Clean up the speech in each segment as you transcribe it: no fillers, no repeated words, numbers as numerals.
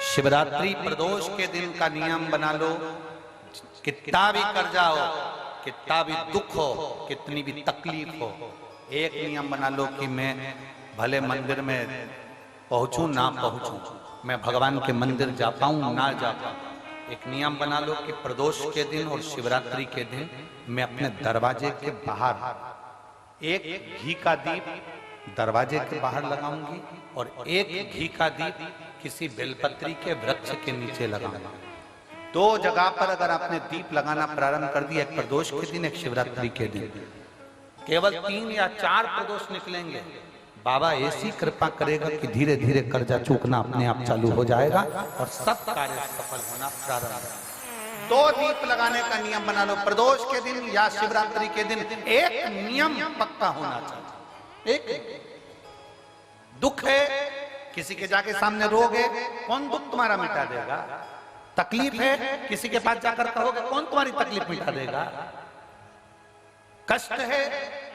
शिवरात्रि प्रदोष के दिन का नियम बना लो, कितना भी कर जाओ, कितना भी दुख हो, कितनी भी तकलीफ हो, एक नियम बना लो कि मैं भले मंदिर में पहुंचूं ना पहुंचूं, मैं भगवान के मंदिर जा पाऊं ना जा पाऊं, एक नियम बना लो कि प्रदोष के दिन और शिवरात्रि के दिन मैं अपने दरवाजे के बाहर एक घी का दीप दरवाजे के बाहर लगाऊंगी और एक घी का दीप किसी बेलपत्री के वृक्ष के नीचे लगाऊंगा। दो जगह पर अगर आपने दीप लगाना प्रारंभ कर दिया, एक प्रदोष के दिन, एक शिवरात्रि के दिन, केवल 3 या 4 प्रदोष निकलेंगे, बाबा ऐसी कृपा करेगा कि धीरे धीरे कर्जा चूकना अपने आप चालू हो जाएगा और सब कार्य सफल होना प्रारंभ। 2 दीप लगाने का नियम बना लो, प्रदोष के दिन या शिवरात्रि के दिन। एक नियम पक्का होना चाहिए। एक दुख है, किसी के जाके सामने रोगे, कौन दुख तुम्हारा मिटा देगा? तकलीफ है, किसी के पास जाकर कहोगे, कौन तुम्हारी तकलीफ मिटा देगा? कष्ट है,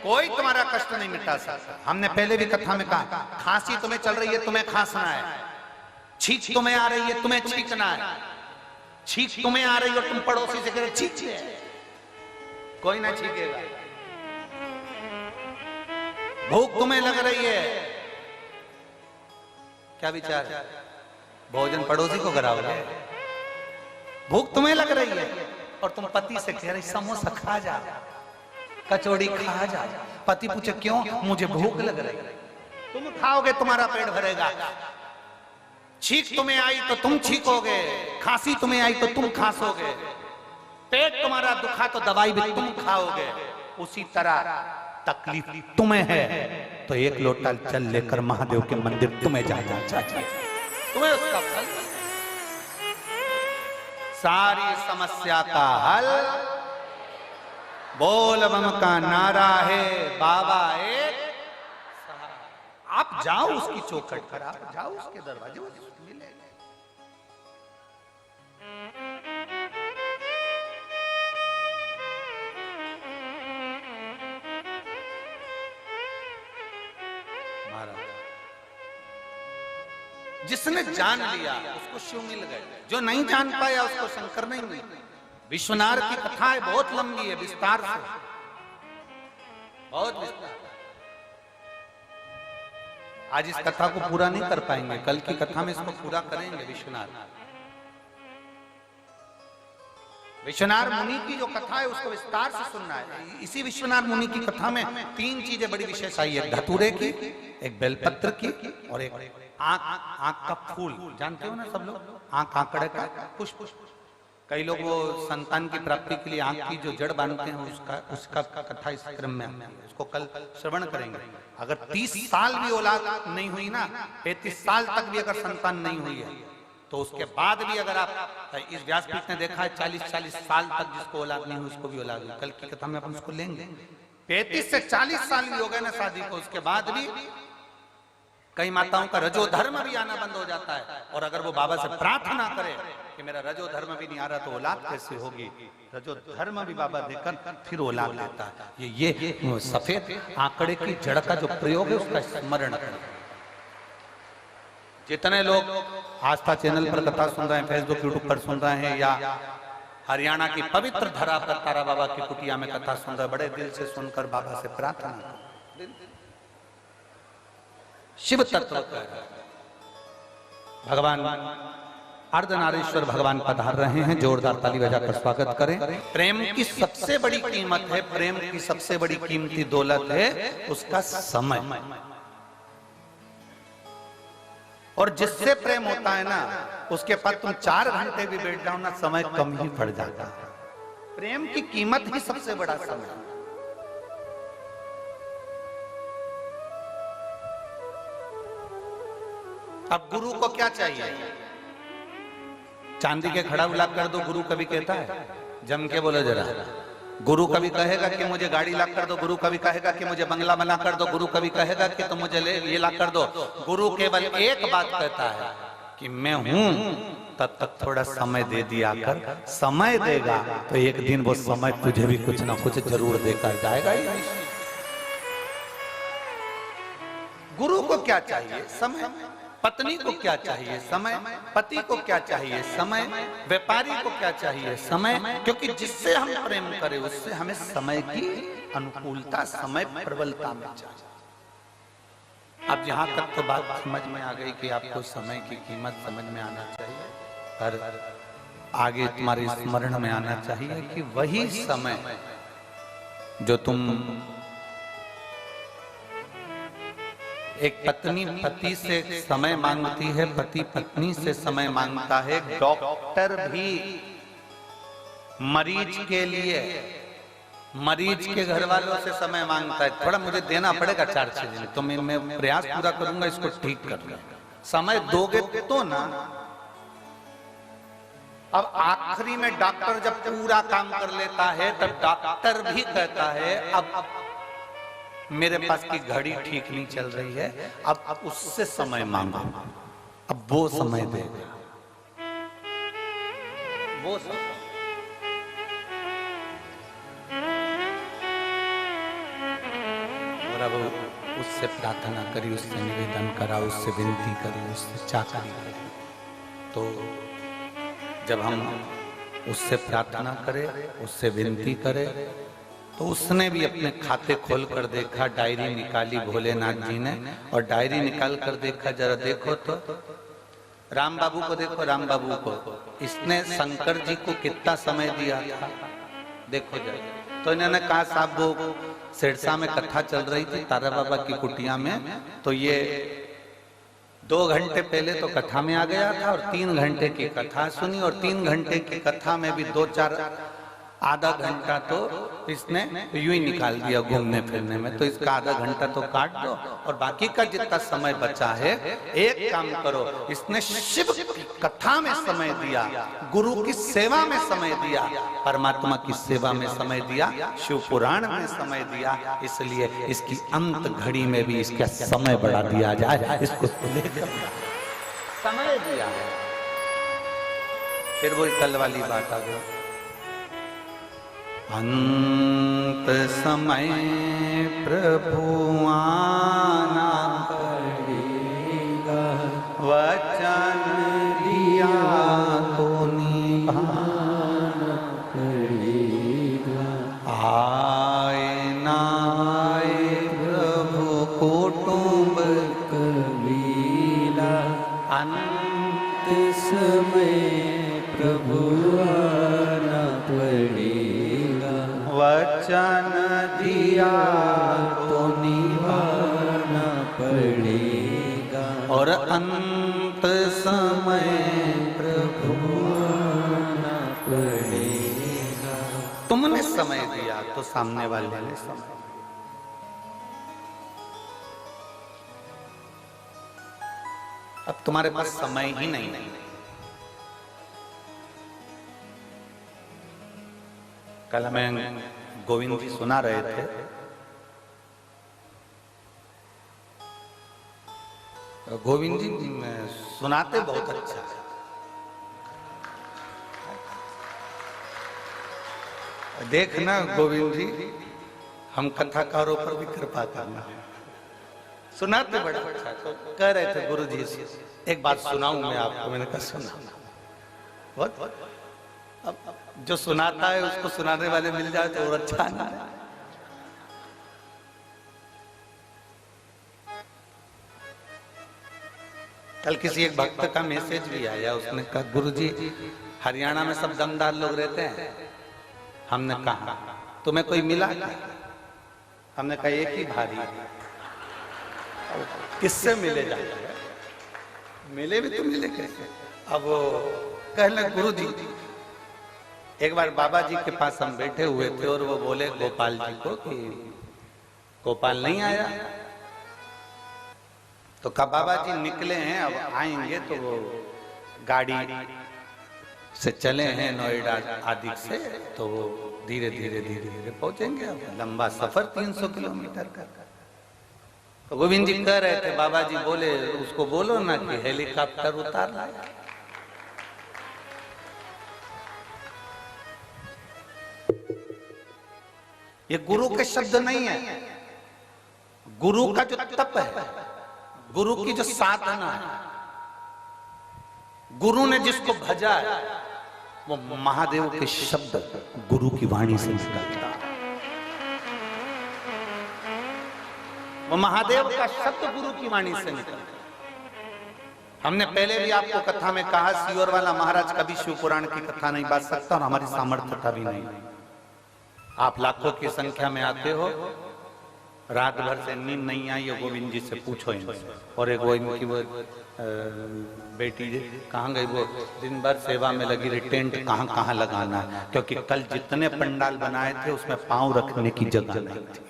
कोई तुम्हारा कष्ट नहीं मिटा सकता। हमने पहले भी कथा में कहा, खांसी तुम्हें चल रही है, तुम्हें खांसना है, छींक तुम्हें आ रही है, तुम्हें छींकना है, छींक तुम्हें आ रही है और तुम पड़ोसी से कह रहे छींक, कोई ना छींकेगा। भूख तुम्हें लग रही है, क्या विचार है? भोजन पड़ोसी को कराओगे? भूख तुम्हें लग रही है और तुम पति से कह रहे समोसा खा जा, कचौड़ी खा जा। पति पूछे क्यों? मुझे भूख लग रही है। तुम खाओगे, तुम्हारा पेट भरेगा। छींक तुम्हें आई तो तुम छींकोगे, खांसी तुम्हें आई तो तुम खांसोगे, पेट तुम्हारा दुखा तो दवाई भी तुम खाओगे। उसी तरह तकलीफ तुम्हें है तो एक लोटा जल लेकर महादेव के मंदिर तुम्हें जाना चाहिए, तुम्हें उसका फल। सारी समस्या का हल बोल बम का नारा है, बाबा एक सहारा। आप जाओ उसकी चौखट पर, आप जाओ उसके दरवाजे, वो मिलेगा। जिसने जान लिया उसको शिव मिल गए, जो नहीं जान पाया उसको शंकर नहीं मिले। विश्वनाथ की कथा है, बहुत लंबी है, विस्तार से, बहुत विस्तार। आज इस कथा को पूरा नहीं कर पाएंगे, कल की कथा में इसको पूरा करेंगे। विश्वनाथ मुनि की जो कथा है उसको विस्तार से सुनना है। इसी विश्वनाथ मुनि की कथा में 3 चीजें बड़ी विशेष आई है, धतूरे की, एक बेलपत्र की और एक आंख का फूल। जानते हो ना सब लोग, आंख आंकड़े का पुष्प। कई लोग वो संतान की प्राप्ति के लिए आंख की जो जड़ बांधते हैं, उसका कथा इस क्रम में है, उसको कल श्रवण करेंगे। अगर 30 साल भी औलाद नहीं हुई ना, 35 साल तक भी अगर संतान नहीं हुई है, तो उसके बाद भी अगर आप, इस व्यासपीठ ने देखा है 40-40 साल तक जिसको औलाद नहीं हुई उसको भी औलाद हुई। कल की कथा में अपन उसको लेंगे। 35 से 40 साल भी हो गए ना शादी को, उसके बाद भी कई माताओं का रजो धर्म भी आना बंद हो जाता है। और अगर वो बाबा से प्रार्थना करे कि मेरा रजो धर्म भी नहीं आ रहा तो औलाद कैसे होगी, रजो धर्म भी बाबा देकर फिर औलाद देता है। ये सफेद आंकड़े की जड़ का जो प्रयोग है उसका स्मरण करें। जितने लोग आस्था चैनल पर कथा सुन रहे हैं, फेसबुक यूट्यूब पर सुन रहे हैं, या हरियाणा की पवित्र धरा पर तारा बाबा की कुटिया में कथा सुन रहे, बड़े दिल से सुनकर बाबा से प्रार्थना करें। शिव तत्व भगवान अर्धनारीश्वर भगवान पधार रहे हैं, जोरदार ताली बजाकर स्वागत करें। प्रेम की सबसे बड़ी कीमत है, प्रेम की सबसे बड़ी कीमती दौलत है उसका समय। और जिससे प्रेम होता है ना, उसके पास तुम 4 घंटे भी बैठ जाओ ना, समय कम ही पड़ जाता है। प्रेम की कीमत ही सबसे बड़ा समय। अब गुरु को क्या चाहिए? चांदी के खड़ा ला कर दो, गुरु कभी कहता है? जम के बोलो जरा। गुरु कभी कहेगा कि मुझे गाड़ी ला कर दो, गुरु कभी कहेगा कि मुझे बंगला बना कर दो, गुरु कभी कहेगा कि तुम मुझे ये ला कर दो। गुरु केवल एक बात कहता है कि मैं हूं, तब तक थोड़ा समय दे दिया कर। समय देगा तो एक दिन वो समय तुझे भी कुछ ना कुछ जरूर देकर जाएगा। गुरु को क्या चाहिए? समय। पत्नी को क्या चाहिए? समय। पति को क्या चाहिए? समय। व्यापारी को क्या चाहिए? समय। क्योंकि जिससे हम प्रेम करें उससे हमें समय की अनुकूलता, समय प्रबलता में चाहिए। अब यहां तक तो बात समझ में आ गई कि आपको समय की कीमत समझ में आना चाहिए, पर आगे तुम्हारे स्मरण में आना चाहिए कि वही समय जो तुम, एक पत्नी पति से समय मांगती है, पति पत्नी से समय मांगता है, डॉक्टर भी मरीज के लिए, मरीज के घर वालों से समय मांगता है। थोड़ा मुझे देना पड़ेगा 4-6 दिन, तो मैं प्रयास पूरा करूंगा इसको ठीक करने। समय दोगे तो ना। अब आखिरी में डॉक्टर जब पूरा काम कर लेता है तब डॉक्टर भी कहता है अब मेरे पास की घड़ी ठीक नहीं चल रही है, अब उससे समय मांगो, अब वो समय देगा, वो समय। और अब उससे प्रार्थना करी, उससे निवेदन करा, उससे विनती करी, उससे चाकरी करी। तो जब हम उससे प्रार्थना करें, उससे विनती करें, तो उसने भी अपने खाते खोल कर देखा, डायरी निकाली भोलेनाथ जी ने, और डायरी निकाल कर देखा, जरा देखो तो राम बाबू को देखो, राम बाबू को इसने शंकर जी को कितना समय दिया था, देखो जरा। तो इन्होंने कहा साहब वो सिरसा में कथा चल रही थी तारा बाबा की कुटिया में, तो ये 2 घंटे पहले तो कथा में आ गया था और 3 घंटे की कथा सुनी, और 3 घंटे की कथा में भी 2-4 आधा घंटा तो इसने यूं ही निकाल दिया घूमने फिरने में। तो इसका आधा घंटा तो काट दो और बाकी का जितना समय बचा है, एक काम करो, इसने शिव की कथा में समय दिया, गुरु की सेवा में समय दिया, परमात्मा की सेवा में समय दिया, शिव पुराण में समय दिया, इसलिए इसकी अंत घड़ी में भी इसका समय बढ़ा दिया जाए, इसको समय दिया है। फिर वही कल वाली बात आ गई, अंत समय प्रभु आना पड़ेगा, वचन दिया तो निभाना पड़ेगा, आए ना आए प्रभु कुटुंब कबीला, अंत समय प्रभु आना पड़ेगा, वचन दिया तो निभाना पड़ेगा, और अंत समय प्रभु आना पड़ेगा। तुमने समय दिया तो सामने वाले ने समय, अब तुम्हारे पास समय ही नहीं है। कल हमें गोविंद जी सुना रहे थे, गोविंद जी सुनाते बहुत अच्छा है। देखना गोविंद जी, हम कथाकारों पर भी कृपा करना, सुनाते बड़ा अच्छा। तो कह रहे थे गुरु जी से एक बात सुनाऊं मैं आपको, मैंने कहा सुना। बहुत अब जो सुनाता है उसको सुनाने वाले मिल जाए तो और अच्छा ना। कल किसी एक भक्त का मैसेज भी आया, उसने कहा गुरुजी हरियाणा में सब दमदार लोग रहते हैं। हमने कहा तुम्हें कोई मिला क्या? हमने कहा एक ही भारी। किससे मिले जाते हैं? मिले भी तो मिले कैसे? अब वो कहने गुरुजी, एक बार बाबा जी के पास हम बैठे हुए थे और वो बोले गोपाल जी को कि गोपाल नहीं आया। तो कहा बाबा जी निकले हैं, अब आएंगे तो वो गाड़ी से चले हैं नोएडा आदि से, तो वो धीरे धीरे धीरे धीरे पहुंचेंगे। अब लंबा सफर 300 किलोमीटर का। तो गोविंद जी कह रहे थे बाबा जी बोले उसको बोलो ना कि हेलीकॉप्टर उतार लाया। ये गुरु के शब्द नहीं है, गुरु का जो तप है, गुरु की जो साधना है, गुरु ने जिसको भजा है वो महादेव के शब्द गुरु की वाणी से निकलता है। वो महादेव का शब्द गुरु की वाणी से निकलता है। हमने पहले भी आपको कथा में कहा, सीवर वाला महाराज कभी शिव पुराण की कथा नहीं बांट सकता और हमारी सामर्थ्यता भी नहीं। आप लाखों की संख्या में आते हो, रात भर से नींद नहीं आई है, गोविंद जी से पूछो इनसे। और एक वो इनकी वो बेटी कहाँ गई, वो दिन भर सेवा में लगी रही, टेंट कहाँ कहाँ लगाना है, क्योंकि कल जितने पंडाल बनाए थे उसमें पांव रखने की जगह नहीं थी,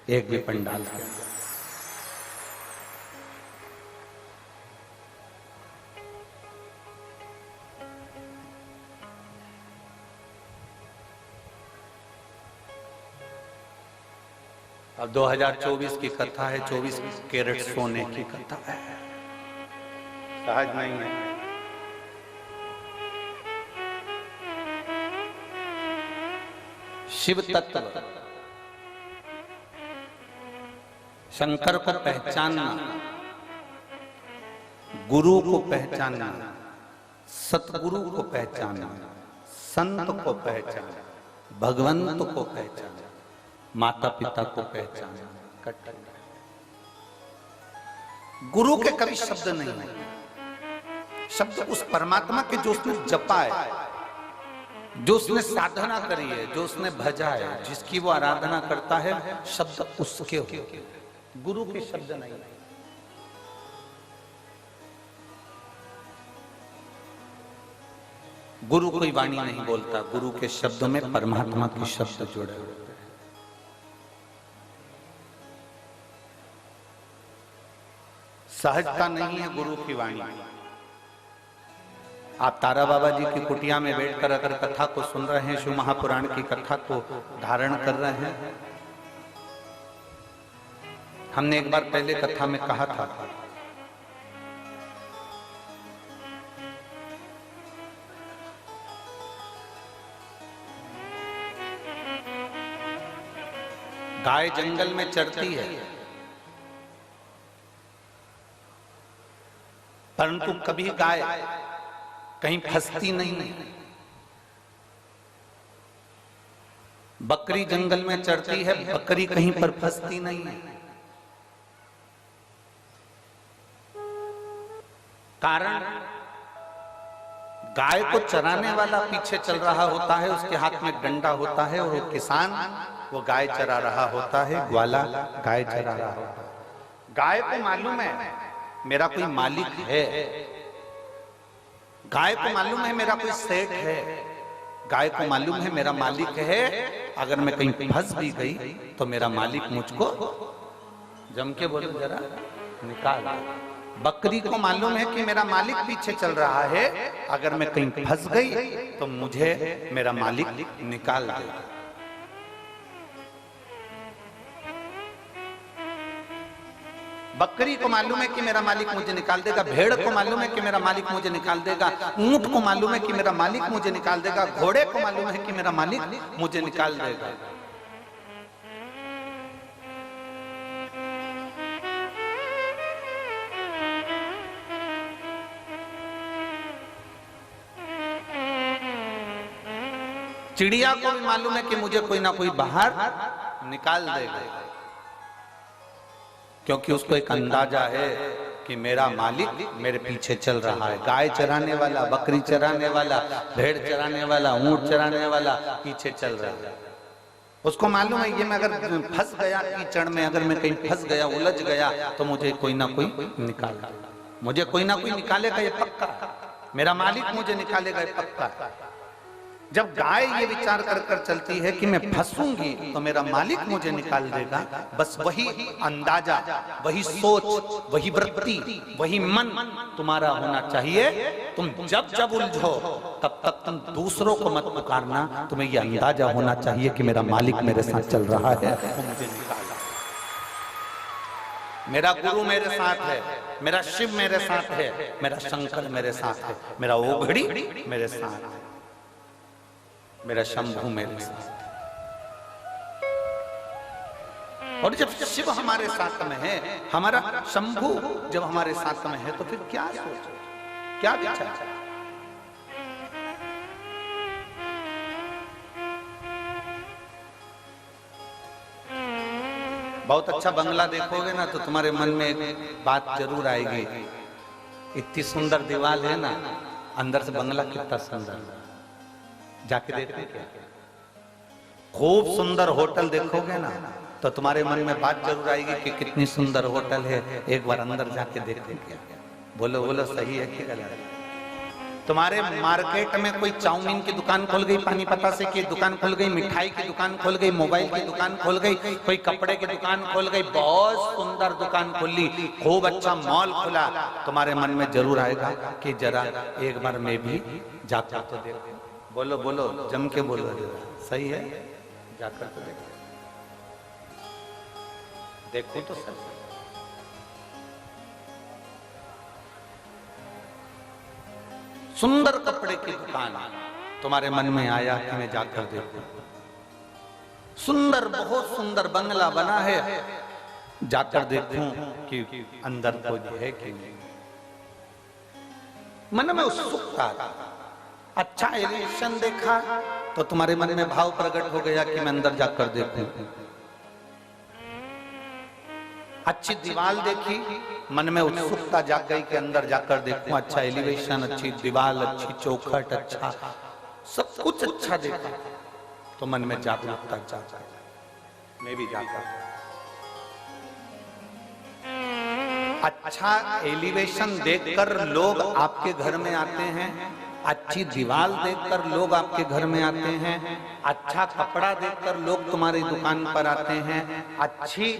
एक भी पंडाल के अंदर। अब 2024 की कथा है, 24 कैरेट सोने की कथा है, सहज नहीं है। शिव तत्व शंकर को पहचानना, गुरु को पहचानना, सतगुरु को पहचानना, संत को पहचानना, भगवंत को पहचानना, माता पिता को पहचानना कठिन है। गुरु के कभी शब्द नहीं है। शब्द उस परमात्मा के जो उसने जपा है, जो उसने साधना करी है, जो उसने भजा है, जिसकी वो आराधना करता है, शब्द उसके हो, गुरु के शब्द नहीं है। गुरु कोई वाणी नहीं बोलता, गुरु के शब्द में परमात्मा के शब्द जुड़े हुए हैं। सहजता नहीं है गुरु की वाणी। आप तारा बाबा जी की कुटिया में बैठकर अगर कथा को सुन रहे हैं, शिव महापुराण की कथा को धारण कर रहे हैं, हमने एक बार पहले कथा में कहा था, गाय जंगल में चरती है, परंतु कभी गाय कहीं फंसती नहीं है। बकरी जंगल में चरती है, बकरी कहीं पर फंसती नहीं है। कारण गाय को चराने वाला पीछे चल रहा होता है, उसके हाथ में डंडा होता है, और वो किसान वो गाय चरा रहा होता है, ग्वाला गाय चरा रहा होता है। गाय को मालूम है मेरा कोई मालिक है, गाय को मालूम है मेरा कोई सेठ है, गाय को मालूम है मेरा मालिक है, अगर मैं कहीं फंस भी गई तो मेरा मालिक मुझको जम के बोलो जरा निकाल। बकरी को मालूम है कि मेरा मालिक पीछे चल रहा है, अगर मैं कहीं फंस गई तो मुझे मेरा मालिक निकाल देगा। बकरी को मालूम है कि मेरा मालिक मुझे निकाल देगा, भेड़ को मालूम है कि मेरा मालिक मुझे निकाल देगा, ऊंट को मालूम है कि मेरा मालिक मुझे निकाल देगा, घोड़े को मालूम है कि मेरा मालिक मुझे निकाल देगा। चिड़िया को भी मालूम है कि मुझे कोई ना कोई बाहर निकाल देगा, क्योंकि उसको एक अंदाजा है कि मेरा मालिक मेरे पीछे चल रहा है। गाय चराने वाला, बकरी चराने वाला, भेड़ चराने वाला, ऊंट चराने वाला पीछे चल रहा है। उसको मालूम है ये मैं अगर फंस गया कीचड़ में, अगर मैं कहीं फंस गया, उलझ गया, तो मुझे कोई ना कोई निकालेगा, मुझे कोई ना कोई निकालेगा, ये पक्का। मेरा मालिक मुझे निकालेगा, ये पक्का। जब गाय ये विचार कर कर चलती है कि मैं फंसूंगी तो मेरा मालिक मुझे निकाल देगा, बस वही अंदाजा, वही सोच, वही वृत्ति, वही मन तुम्हारा होना चाहिए। तुम जब जब उलझो तब तक तुम दूसरों को मत पुकारना, तुम्हें ये अंदाजा होना चाहिए कि मेरा मालिक मेरे साथ चल रहा है, वो मुझे निकाला। मेरा गुरु मेरे साथ है, मेरा शिव मेरे साथ है, मेरा शंकर मेरे साथ है, मेरा ओघड़ी मेरे साथ है, मेरा शंभू मेरे साथ। और जब शिव हमारे साथ में है, हमारा शंभू जब हमारे साथ में है, तो फिर क्या सोचो, क्या विचार। बहुत अच्छा बंगला देखोगे ना तो तुम्हारे मन में एक बात जरूर आएगी, इतनी सुंदर दीवार है ना, अंदर से बंगला कितना सुंदर, जाके देखो क्या। खूब सुंदर होटल देखोगे ना तो तुम्हारे मन में बात जरूर आएगी कि कितनी सुंदर होटल है, एक बार अंदर जाके देखो क्या। बोलो बोलो, सही है कि गलत? तुम्हारे मार्केट में कोई चाउमीन की दुकान खोल गई, पानी पतासे की दुकान खोल गई, मिठाई की दुकान खोल गई, मोबाइल की दुकान खोल गई, कोई कपड़े की दुकान खोल गई, बहुत सुंदर दुकान खोली, खूब अच्छा मॉल खुला, तुम्हारे मन में जरूर आएगा कि जरा एक बार मैं भी जाकर तो देखूं। बोलो बोलो, जम के बोलो, सही है, जाकर तो देखो, देखो तो सही। सुंदर कपड़े की दुकान तुम्हारे मन में आया कि मैं जाकर देखूं। सुंदर, बहुत सुंदर बंगला बना है, जाकर देखूं कि अंदर कोई है कि नहीं। मन में उत्सुकता, अच्छा एलिवेशन देखा तो तुम्हारे मन में भाव प्रकट हो गया कि मैं अंदर जाकर देखूं। अच्छी दीवार देखी, मन में उत्सुकता जाग गई कि अंदर जाकर देखूं। अच्छा एलिवेशन, अच्छी दीवार, अच्छी चौखट, अच्छा सब कुछ अच्छा देखा तो मन में जागरूकता जाग गई, मैं भी जाकर। अच्छा एलिवेशन देखकर लोग आपके घर में आते हैं, अच्छी दीवार देखकर लोग आपके घर में आते हैं, अच्छा कपड़ा देखकर लोग तुम्हारी दुकान पर आते हैं, अच्छी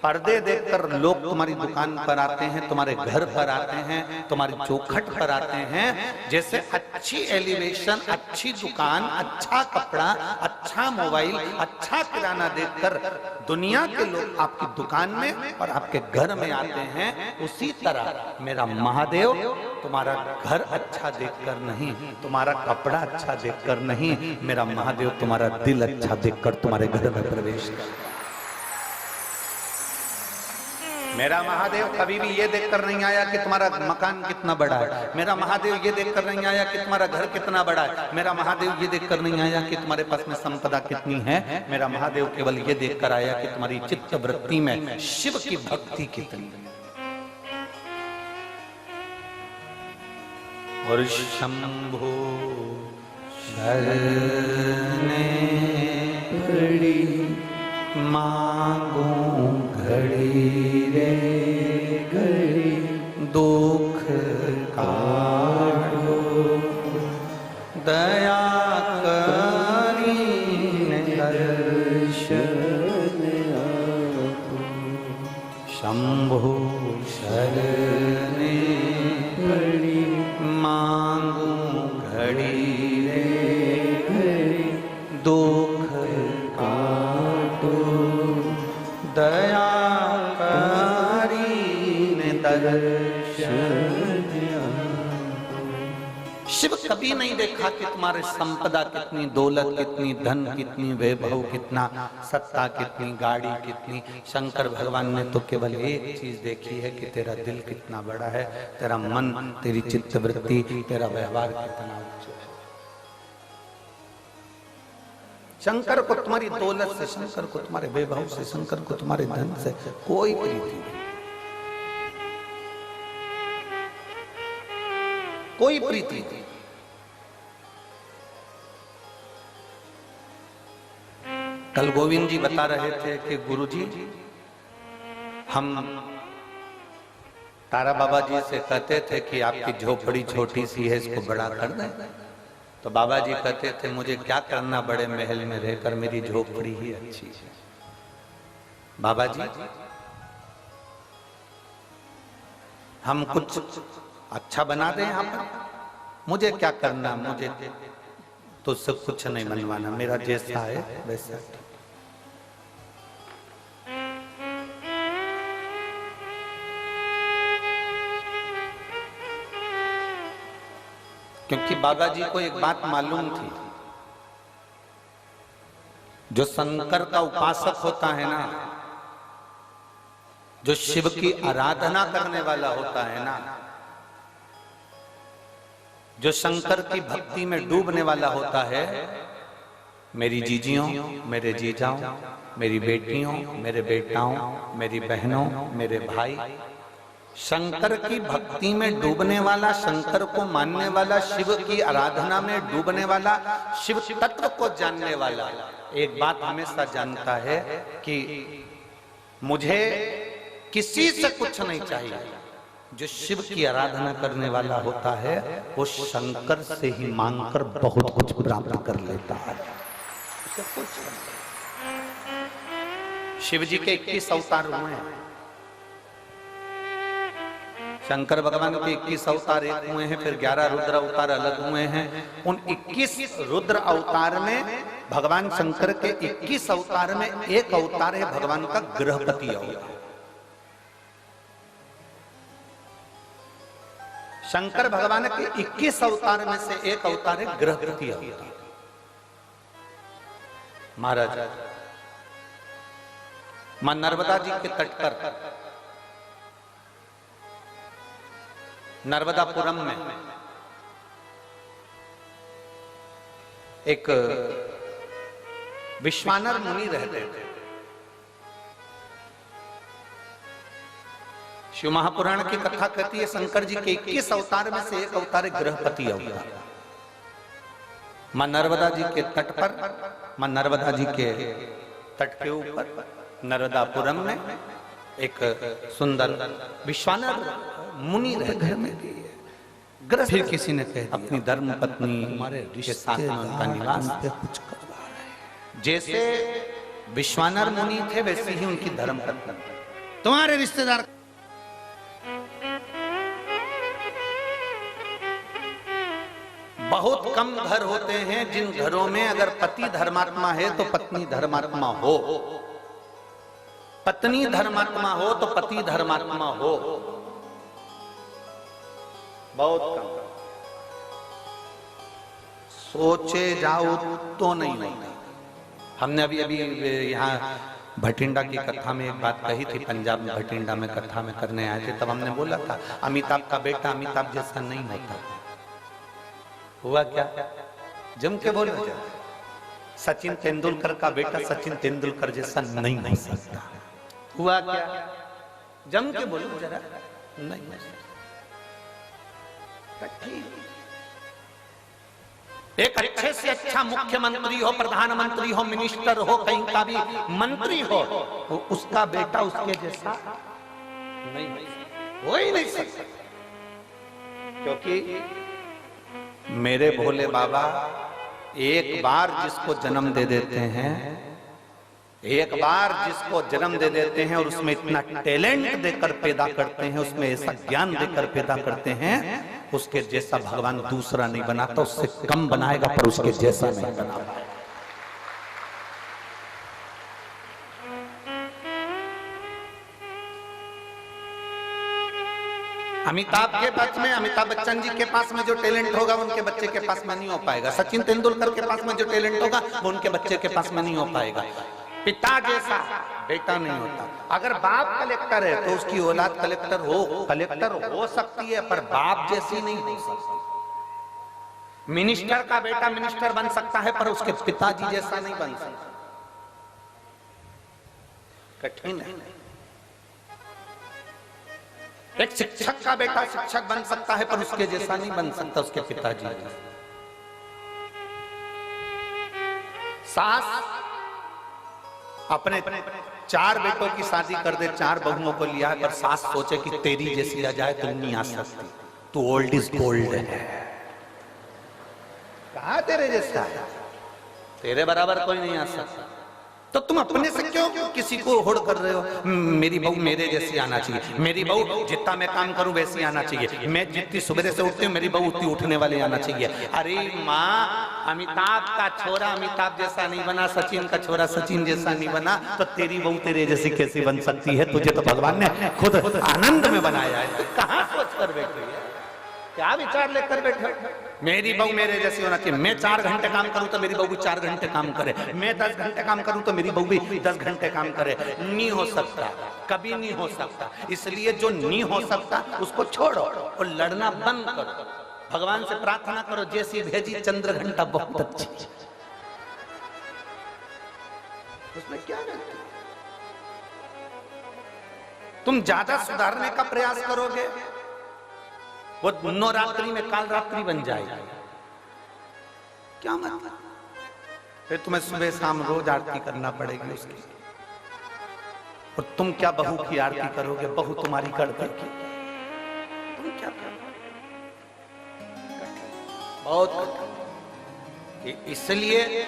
पर्दे देखकर लोग तुम्हारी दुकान पर आते हैं, तुम्हारे घर पर आते हैं, तुम्हारी चौखट पर आते हैं। जैसे अच्छी एलिवेशन, अच्छी दुकान, अच्छा कपड़ा, अच्छा मोबाइल, अच्छा किराना देखकर दुनिया के लोग आपकी दुकान में और आपके घर में आते हैं, उसी तरह मेरा महादेव तुम्हारा घर अच्छा देखकर नहीं, तुम्हारा कपड़ा अच्छा देखकर नहीं, मेरा महादेव तुम्हारा दिल अच्छा देखकर तुम्हारे घर में प्रवेश कर। मेरा महादेव कभी भी ये देखकर नहीं आया कि तुम्हारा मकान कितना बड़ा है, मेरा महादेव ये देखकर नहीं आया कि तुम्हारा घर कितना बड़ा है, मेरा महादेव ये देखकर नहीं आया कि तुम्हारे पास में संपदा कितनी है, मेरा महादेव केवल ये देखकर आया कि तुम्हारी चित्त वृत्ति में शिव की भक्ति कितनी है। और शंभो शरणे पड़ी मांगो घड़ी रे घड़ी, दुख काटो दया करीने दर्शन आपो। शंभो शरणे पड़ी मांगो घड़ी रे घड़ी, दुख काटो दया करीने दर्शन। शिव कभी नहीं देखा कि तुम्हारे संपदा कितनी, दौलत कितनी, धन कितनी, वैभव कितना, सत्ता कितनी, गाड़ी कितनी। शंकर भगवान ने तो केवल एक चीज देखी है कि तेरा दिल कितना बड़ा है, तेरा मन, तेरी चित्त वृत्ति, तेरा व्यवहार कितना उच्च है। शंकर को तुम्हारी दौलत से, शंकर को तुम्हारे वैभव से, शंकर को तुम्हारे धन से कोई प्रीति नहीं, कोई प्रीति नहीं। कल गोविंद जी बता रहे थे कि गुरुजी हम तारा बाबा जी से कहते थे कि आपकी झोपड़ी छोटी सी है, इसको बड़ा कर दें। तो बाबा जी कहते थे मुझे क्या करना बड़े महल में रहकर, मेरी झोपड़ी ही अच्छी है। बाबा जी हम कुछ अच्छा बना दें यहाँ पर, मुझे क्या करना, मुझे तो उससे कुछ नहीं बनवाना, मेरा जैसा है वैसा। क्योंकि बाबा जी को एक बात मालूम थी, जो शंकर का उपासक होता है ना, जो शिव की आराधना करने वाला होता है ना, जो शंकर की भक्ति में डूबने वाला होता है, मेरी जीजियों, मेरे जीजाओं, मेरी बेटियों, मेरे बेटाओं, मेरी बहनों, मेरे भाई, शंकर की भक्ति में डूबने वाला, शंकर को मानने वाला, शिव की आराधना में डूबने वाला, शिव तत्व को जानने वाला एक बात हमेशा जानता है कि मुझे किसी से कुछ नहीं चाहिए। जो शिव की आराधना करने वाला होता है वो शंकर से ही मांगकर बहुत कुछ प्राप्त कर लेता है। शिव जी के 21 अवतार हुए हैं। शंकर भगवान के 21 अवतार एक हुए हैं, फिर 11 रुद्र अवतार अलग हुए हैं। उन 21 रुद्र अवतार में भगवान शंकर के 21 अवतार में एक अवतार है भगवान का गृहपति अवतार। शंकर भगवान के 21 अवतार में से एक अवतार है गृहपति अवतार। महाराज मां नर्मदा जी के तट पर नर्मदापुरम में एक विश्वानर मुनि रहते थे। शिव महापुराण की कथा कहती है शंकर जी के 21 अवतार में से एक अवतार है गृहपति अवतार। मां नर्मदा जी के तट पर, मां नर्मदा जी के तट के ऊपर नर्मदापुरम में एक सुंदर विश्वानर मुनि रहते हैं। फिर किसी ने कहा अपनी धर्म पत्नी के साथ उनका निवास पे कुछ करवा रहे हैं। जैसे विश्वानर मुनि थे वैसे ही उनकी धर्म पत्नी। तुम्हारे रिश्तेदार बहुत कम घर होते हैं जिन घरों में अगर पति धर्मात्मा है तो पत्नी धर्मात्मा हो, पत्नी धर्मात्मा हो तो पति धर्मात्मा हो। बहुत कम। सोचे जाओ तो नहीं होता। हमने अभी अभी यहाँ भटिंडा की कथा में एक बात कही थी। पंजाब में भटिंडा में कथा में करने आए थे, तब हमने बोला था अमिताभ का बेटा अमिताभ जैसा नहीं होता। हुआ क्या? जम के बोलो। सचिन तेंदुलकर का बेटा सचिन तेंदुलकर जैसा नहीं हो सकता। हुआ क्या? जम के बोलो जरा। नहीं। एक अच्छे से अच्छा मुख्यमंत्री हो, प्रधानमंत्री हो, मिनिस्टर हो, कहीं का भी मंत्री हो, उसका बेटा उसके जैसा नहीं हो ही नहीं सकता। क्योंकि मेरे भोले बाबा एक बार जिसको जन्म दे देते हैं, एक बार जिसको जन्म दे देते हैं और उसमें इतना टैलेंट देकर पैदा करते हैं, उसमें ऐसा ज्ञान देकर पैदा करते हैं, उसके जैसा भगवान दूसरा नहीं बनाता। उससे कम बनाएगा पर उसके जैसा नहीं बनाता। अमिताभ के पास में, अमिताभ बच्चन जी के पास में जो टैलेंट होगा उनके बच्चे के पास में नहीं हो पाएगा। सचिन तेंदुलकर के पास में जो टैलेंट होगा वो उनके बच्चे के पास में नहीं हो पाएगा। पिता जैसा बेटा नहीं होता। अगर बाप कलेक्टर है तो उसकी औलाद कलेक्टर हो सकती है, पर बाप जैसी नहीं हो सकती। मिनिस्टर का बेटा मिनिस्टर बन सकता है पर उसके पिताजी जैसा नहीं बन सकता। कठिन है। एक शिक्षक का बेटा शिक्षक बन सकता है पर उसके जैसा नहीं बन सकता उसके पिताजी जैसा। सास अपने 4 बेटों की शादी कर दे, 4 बहुओं को लिया है, पर सास सोचे कि तेरी जैसी आ जाए तो नहीं आ सकती, तू ओल्ड इज गोल्ड है। कहा तेरे जैसा है, तेरे बराबर कोई नहीं आ सकता। तो तुम अपने से क्यों किसी को होड़ कर रहे हो? मेरी बहू मेरे जैसी आना चाहिए, मेरी बहू जितना मैं काम करूं वैसी आना चाहिए, मैं जितनी सुबह से उठती हूँ मेरी बहू उतनी उठने वाली आना चाहिए। अरे माँ, अमिताभ का छोरा अमिताभ जैसा नहीं बना, सचिन का छोरा सचिन जैसा नहीं बना, तो तेरी बहू तेरे जैसी कैसी बन सकती है? तुझे तो भगवान ने खुद आनंद में बनाया है। कहाँ सोच कर बैठे, क्या विचार लेकर बैठे? मेरी बहू मेरे जैसी होना चाहिए। मैं 4 घंटे काम करूं तो मेरी बहू भी 4 घंटे काम करे, मैं 10 घंटे काम करूं तो मेरी बहू भी 10 घंटे काम करे। नहीं हो सकता, कभी नहीं हो सकता। इसलिए जो नहीं हो सकता उसको छोड़ो और लड़ना बंद करो। भगवान से प्रार्थना करो, जैसी भेजी चंद्र घंटा बहुत अच्छी। उसमें क्या गलती? तुम ज्यादा सुधारने का प्रयास करोगे, वो नवरात्रि में काल रात्रि बन जाएगी। क्या मतलब? फिर तुम्हें सुबह शाम रोज आरती करना पड़ेगी उसकी। और तुम क्या बहू की आरती करोगे? बहू तुम्हारी कर देगी। तुम क्या करोगे? बहुत। इसलिए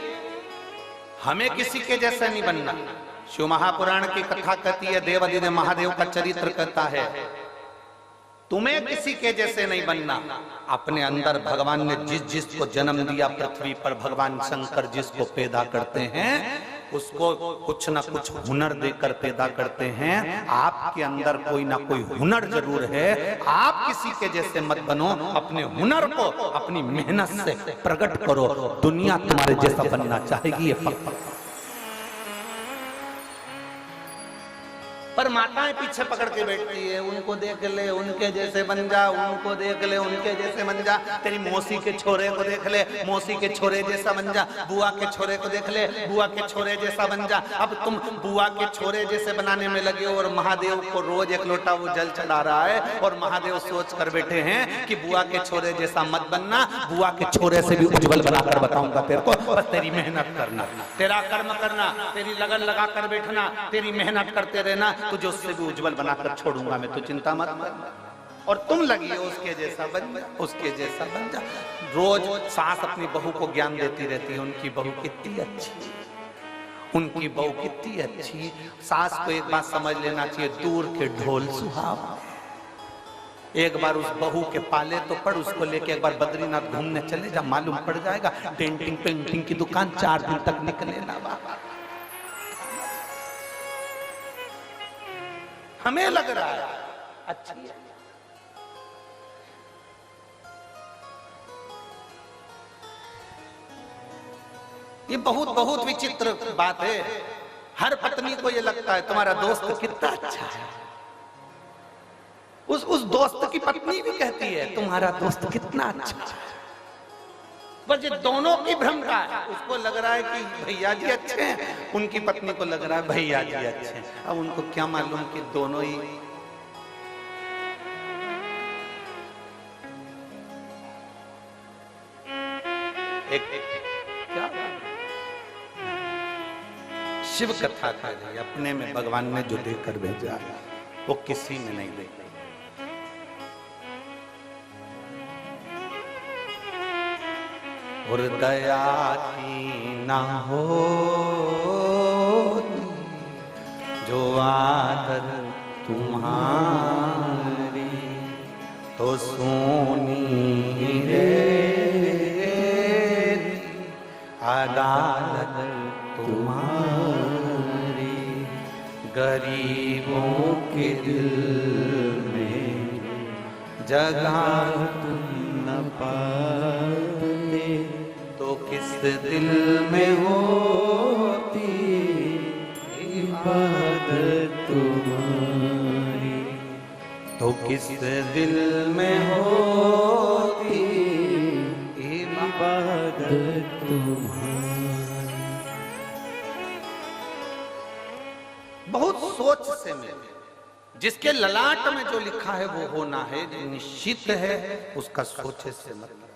हमें किसी के जैसे नहीं बनना। शिव महापुराण की कथा कहती है, देवाधिदेव महादेव का चरित्र कहता है, तुम्हें किसी के जैसे नहीं बनना। अपने अंदर भगवान ने जिस जिसको जन्म दिया पृथ्वी पर, भगवान शंकर जिसको पैदा करते हैं उसको कुछ ना कुछ हुनर देकर पैदा करते हैं। आपके अंदर कोई ना कोई हुनर जरूर है। आप किसी के जैसे मत बनो, अपने हुनर को अपनी मेहनत से प्रकट करो। दुनिया तुम्हारे जैसा बनना चाहेगी, ये पक्का। पर माताएं पीछे पकड़ के बैठती है, उनको देख ले उनके जैसे बन जा, उनको देख ले उनके जैसे बन जा, तेरी मौसी के छोरे को देख ले मौसी के छोरे जैसा बन जा, बुआ के छोरे को देख ले बुआ के छोरे जैसा बन जा। अब तुम बुआ के छोरे जैसे बनाने में लगे हो और महादेव को रोज एक लोटा वो जल चढ़ा रहा है, और महादेव सोच कर बैठे हैं कि बुआ के छोरे जैसा मत बनना, बुआ के छोरे से भी उज्जवल बनाकर बताऊंगा तेरे को, बस तेरी मेहनत करना, तेरा कर्म करना, तेरी लगन लगा कर बैठना, तेरी मेहनत करते रहना, तुझे उससे भी उज्जवल बनाकर छोड़ूंगा मैं, तो चिंता मत कर। और तुम लगी हो उसके जैसा बन जा, उसके जैसा बन जा। रोज सास अपनी बहू को ज्ञान देती रहती है, उनकी बहू कितनी अच्छी, उनकी बहू कितनी अच्छी। सास को एक बात समझ लेना चाहिए, दूर के ढोल सुहावने। एक बार उस बहू के पाले तो पड़, उसको लेके एक बार बद्रीनाथ घूमने चले जा, मालूम पड़ जाएगा। पेंटिंग पेंटिंग की दुकान 4 दिन तक निकले ना बाबा। हमें लग रहा है अच्छी है, ये बहुत बहुत विचित्र बात है। हर पत्नी को ये लगता है तुम्हारा दोस्त कितना अच्छा है, उस दोस्त की पत्नी भी कहती है तुम्हारा दोस्त कितना अच्छा है। बस ये दोनों की भ्रम का है। उसको लग रहा है कि भैया जी अच्छे हैं, उनकी पत्नी को लग रहा है भैया जी अच्छे हैं। अब उनको क्या मालूम कि दोनों ही एक क्या शिव कथा का है, अपने में भगवान ने जो देकर भेजा वो किसी में नहीं देखा। और दया की ना हो जो आदर तुम्हारी, तो सोनी रे अदालत तुम्हारी। गरीबों के दिल में जगह तुम न पाते, तो किस दिल में होती इबादत तुम्हारी, तो किस दिल में होती इबादत तुम्हारी। बहुत सोच से मिले, जिसके ललाट में जो लिखा है वो होना है, जो निश्चित है उसका सोचे से मतलब।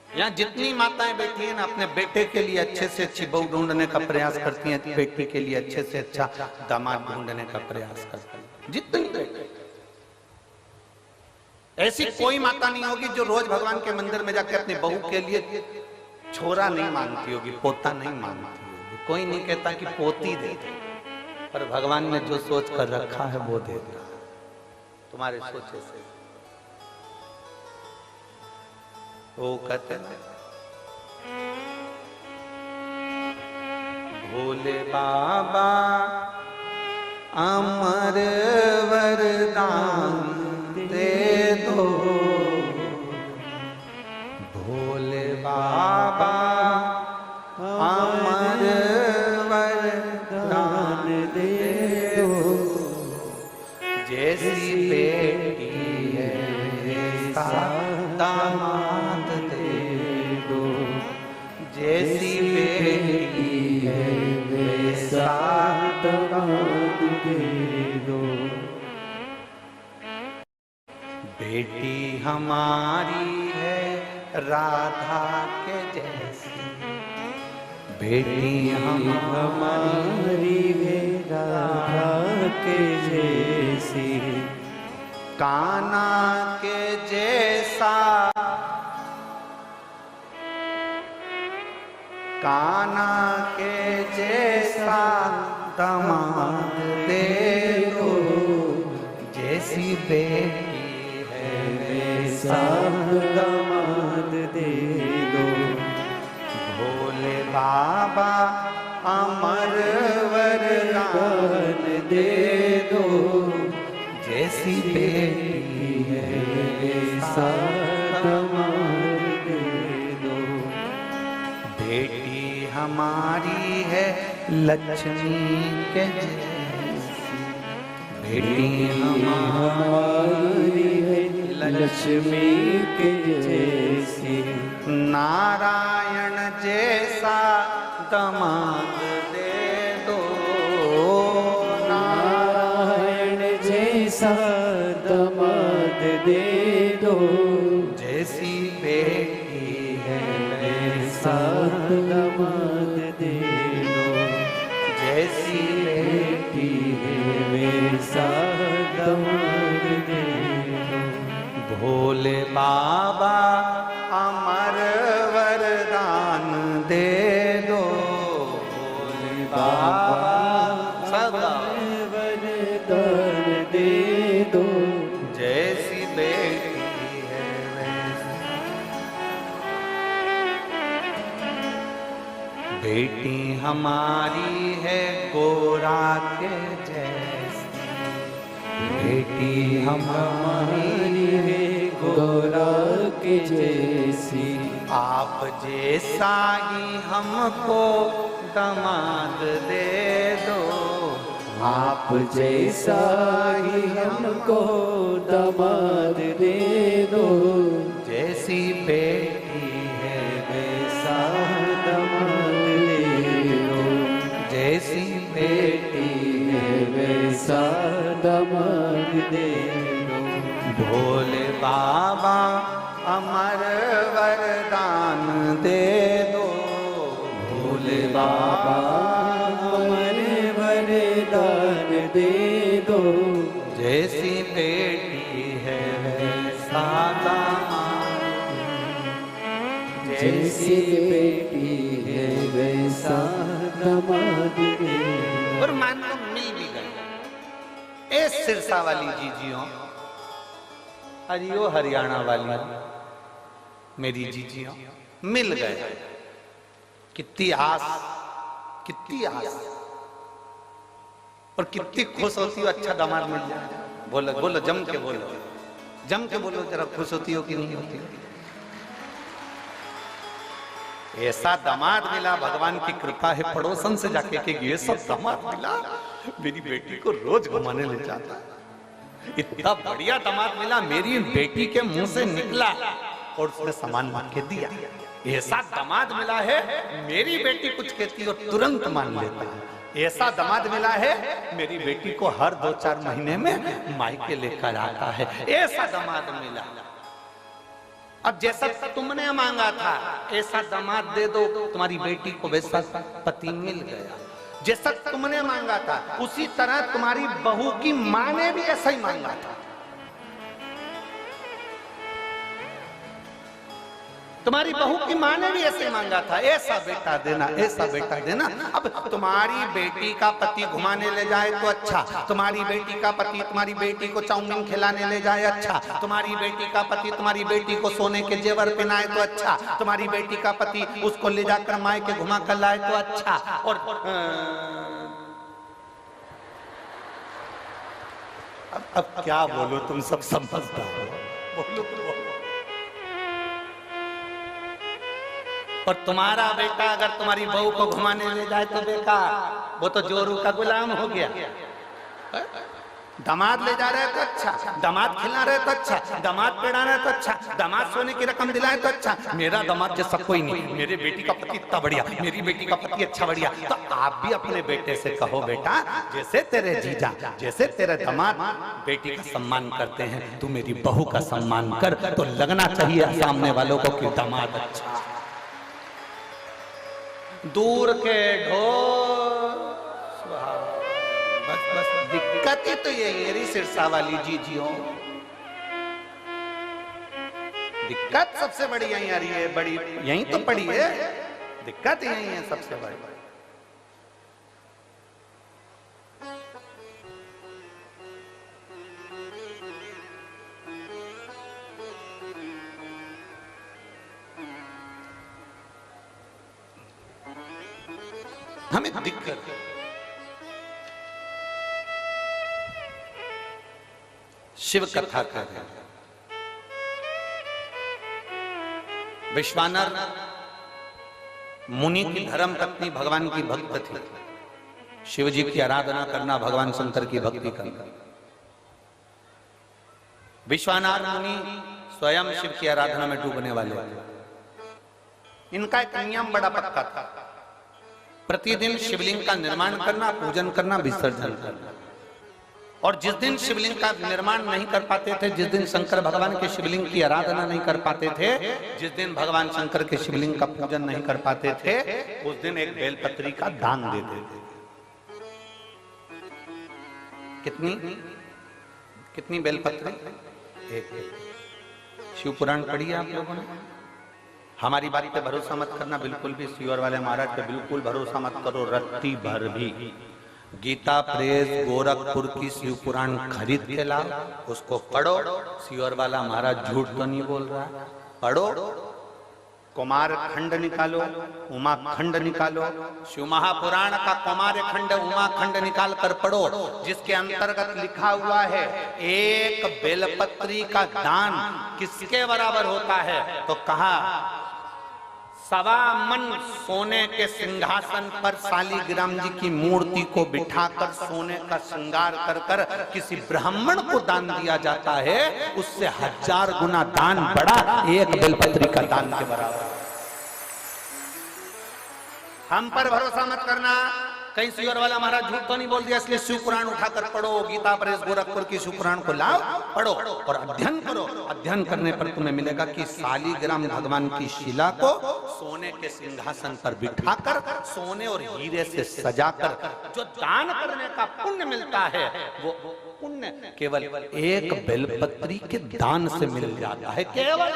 यहाँ जितनी माताएं बैठी हैं ना, अपने बेटे के लिए अच्छे से अच्छी बहू ढूंढने का प्रयास करती हैं, बेटी के लिए अच्छे से अच्छा दामाद ढूंढने का प्रयास करती हैं। जितनी बेटे, ऐसी कोई माता नहीं होगी जो रोज भगवान के मंदिर में जाके अपनी बहू के लिए छोरा नहीं मांगती होगी, पोता नहीं मांगती होगी। कोई नहीं कहता कि पोती दे दे, पर भगवान ने जो सोच कर रखा है वो देता तुम्हारे सोचे से। वो कहते हैं भोले बाबा अमर वरदान दे दो, भोले बाबा अमर वरदान दे दो। जैसी बेटी है दामाद दे बेटी हमारी है राधा के जैसी, बेटी हमारी है राधा के जैसी, कान्हा के जैसा, कान्हा के जैसा दामाद दे दो, जैसी बेटी है वैसा दामाद दे दो। भोले बाबा अमर वरदान दे दो, जैसी बेटी है वैसा दामाद दे दो। बेटी हमारी है लक्ष्मी के जैसी, बेटी हमारी है लक्ष्मी के जैसी, नारायण जैसा दामाद दे दो, नारायण जैसा दामाद दे दो, जैसी बेटी है वैसा दामाद दे दो, जैसी बेटी है वैसा दामाद दे दो। भोले बाबा अमर वरदान दे दो, भोले बाबा सदा वरदान दे दो, जैसी बेटी है वैसी। बेटी हमारी है गोरा के जैसी, बेटी हमारी है गोरा के जैसी, आप जैसा ही हमको दामाद दे दो, आप जैसा ही हमको दामाद दे दो, जैसी बेटी है वैसा दामाद दे दो, जैसी बेटी है वैसा दामाद दे दो। भोले बाबा अमर वरदान दे दो, भोले बाबा अमर वरदान दे दो, जैसी बेटी है वैसा दामाद, जैसी बेटी है वैसा दामाद दे दो। और मान लो मिल भी गए, ए सिरसा वाली जीजियों, हरियो हरियाणा वाली मेरी जीजियों, मिल गए, कितनी आस, कितनी आस, और कितनी खुश होती हो अच्छा दामाद मिल जाए। बोलो बोलो, जम के बोलो, जम के बोलो जरा, खुश होती हो कि नहीं होती? ऐसा दामाद मिला, भगवान की कृपा है, पड़ोसन से जाके कि ये सब दामाद मिला, मेरी बेटी को रोज घुमाने ले जाता, इतना बढ़िया दामाद मिला, मेरी बेटी के मुंह से निकला और उसने सामान मान के दिया। ऐसा दामाद मिला है, मेरी बेटी कुछ कहती हो तुरंत मान लेता है। ऐसा दामाद मिला है, मेरी बेटी को हर 2-4 महीने में मायके लेकर आता है। ऐसा दामाद मिला। अब जैसा तुमने मांगा था ऐसा दामाद दे दो, तुम्हारी बेटी को वैसा पति मिल गया। जैसा तुमने मांगा था उसी तरह तुम्हारी बहू की मां ने भी ऐसा ही मांगा था। तुम्हारी बहू की मां ने भी ऐसे मांगा था, ऐसा बेटा देना, ऐसा बेटा देना। अब तुम्हारी बेटी का पति घुमाने ले जाए तो अच्छा, तुम्हारी बेटी का पति तुम्हारी बेटी को चाउमीन खिलाने ले जाए अच्छा, तुम्हारी बेटी का पति तुम्हारी बेटी को सोने के जेवर पहनाए तो अच्छा, तुम्हारी बेटी का पति उसको ले जाकर मायके घुमा कर लाए तो अच्छा। और अब क्या बोलो, तुम सब समझदार हो, बोलो। और तुम्हारा बेटा अगर तुम्हारी बहू को घुमाने ले जाए तो बेकार, वो तो जोरू का गुलाम हो गया। दामाद ले जा रहे हैं तो अच्छा, दामाद खिला रहे तो अच्छा, दामाद पेड़ा रहे तो अच्छा, दामाद सोने की रकम दिलाए तो अच्छा। मेरा दामाद जैसा कोई नहीं, मेरे बेटी का पति इतना बढ़िया, मेरी बेटी का पति अच्छा बढ़िया। तो आप भी अपने बेटे से कहो, बेटा जैसे तेरे जीजा, जैसे तेरे दामाद बेटी का सम्मान करते हैं, तू मेरी बहू का सम्मान कर। तो लगना चाहिए सामने वालों को कि दामाद अच्छा। दूर के ढोल, बस बस दिक्कत ही तो यही है सिरसा वाली जीजियों, दिक्कत सबसे बड़ी यही आ रही है, बड़ी यही तो पड़ी है, दिक्कत यही है सबसे बड़ी। हमें दिक्कत शिव कथा कर रहे हैं। विश्वानर मुनि की धर्म पत्नी भगवान की भक्त थी। शिव जी की आराधना करना, भगवान शंकर की भक्ति करना। विश्वानर मुनि स्वयं शिव की आराधना में डूबने वाले थे। इनका एक नियम बड़ा पक्का था, प्रतिदिन शिवलिंग का निर्माण करना, पूजन करना, विसर्जन करना। और जिस दिन शिवलिंग का निर्माण नहीं कर पाते थे, जिस दिन शंकर भगवान के शिवलिंग की आराधना नहीं कर पाते थे, जिस दिन भगवान शंकर के शिवलिंग का पूजन नहीं कर पाते थे, उस दिन एक बेलपत्री का दान दे देते थे। कितनी कितनी बेलपत्री? एक। शिव पुराण पढ़िए आप लोगों ने? हमारी बात पे भरोसा मत करना बिल्कुल भी, सीवर वाले महाराज पे बिल्कुल भरोसा मत करो रत्ती भर भी। गीता प्रेस गोरखपुर की शिव पुराण खरीद के लाओ, उसको पढ़ो। सीवर वाला महाराज झूठ तो नहीं बोल रहा, पढ़ो। कुमार खंड निकालो, उमा खंड निकालो, शिव महापुराण का कुमार खंड उमा खंड निकाल कर पढ़ो, जिसके अंतर्गत लिखा हुआ है एक बेलपत्री का दान किसके बराबर होता है। तो कहा 1.25 मन सोने के सिंहासन पर शालिग्राम जी की मूर्ति को बिठाकर सोने का श्रृंगार कर कर किसी ब्राह्मण को दान दिया जाता है, उससे 1000 गुना दान बड़ा एक बेलपत्री का दान के बराबर। हम पर भरोसा मत करना, कहीं सीवर वाला महाराज झूठ तो नहीं बोल दिया, इसलिए शिव पुराण उठाकर पढ़ो। गीता प्रेस गोरखपुर की शिव पुराण को लाओ, पढ़ो और अध्ययन करो। अध्ययन करने पर तुम्हें मिलेगा कि शालिग्राम भगवान की शिला को सोने के सिंहासन पर बिठाकर सोने और हीरे से सजाकर जो दान करने का पुण्य मिलता है, वो पुण्य केवल एक बेलपत्री के दान से मिल जाता है। केवल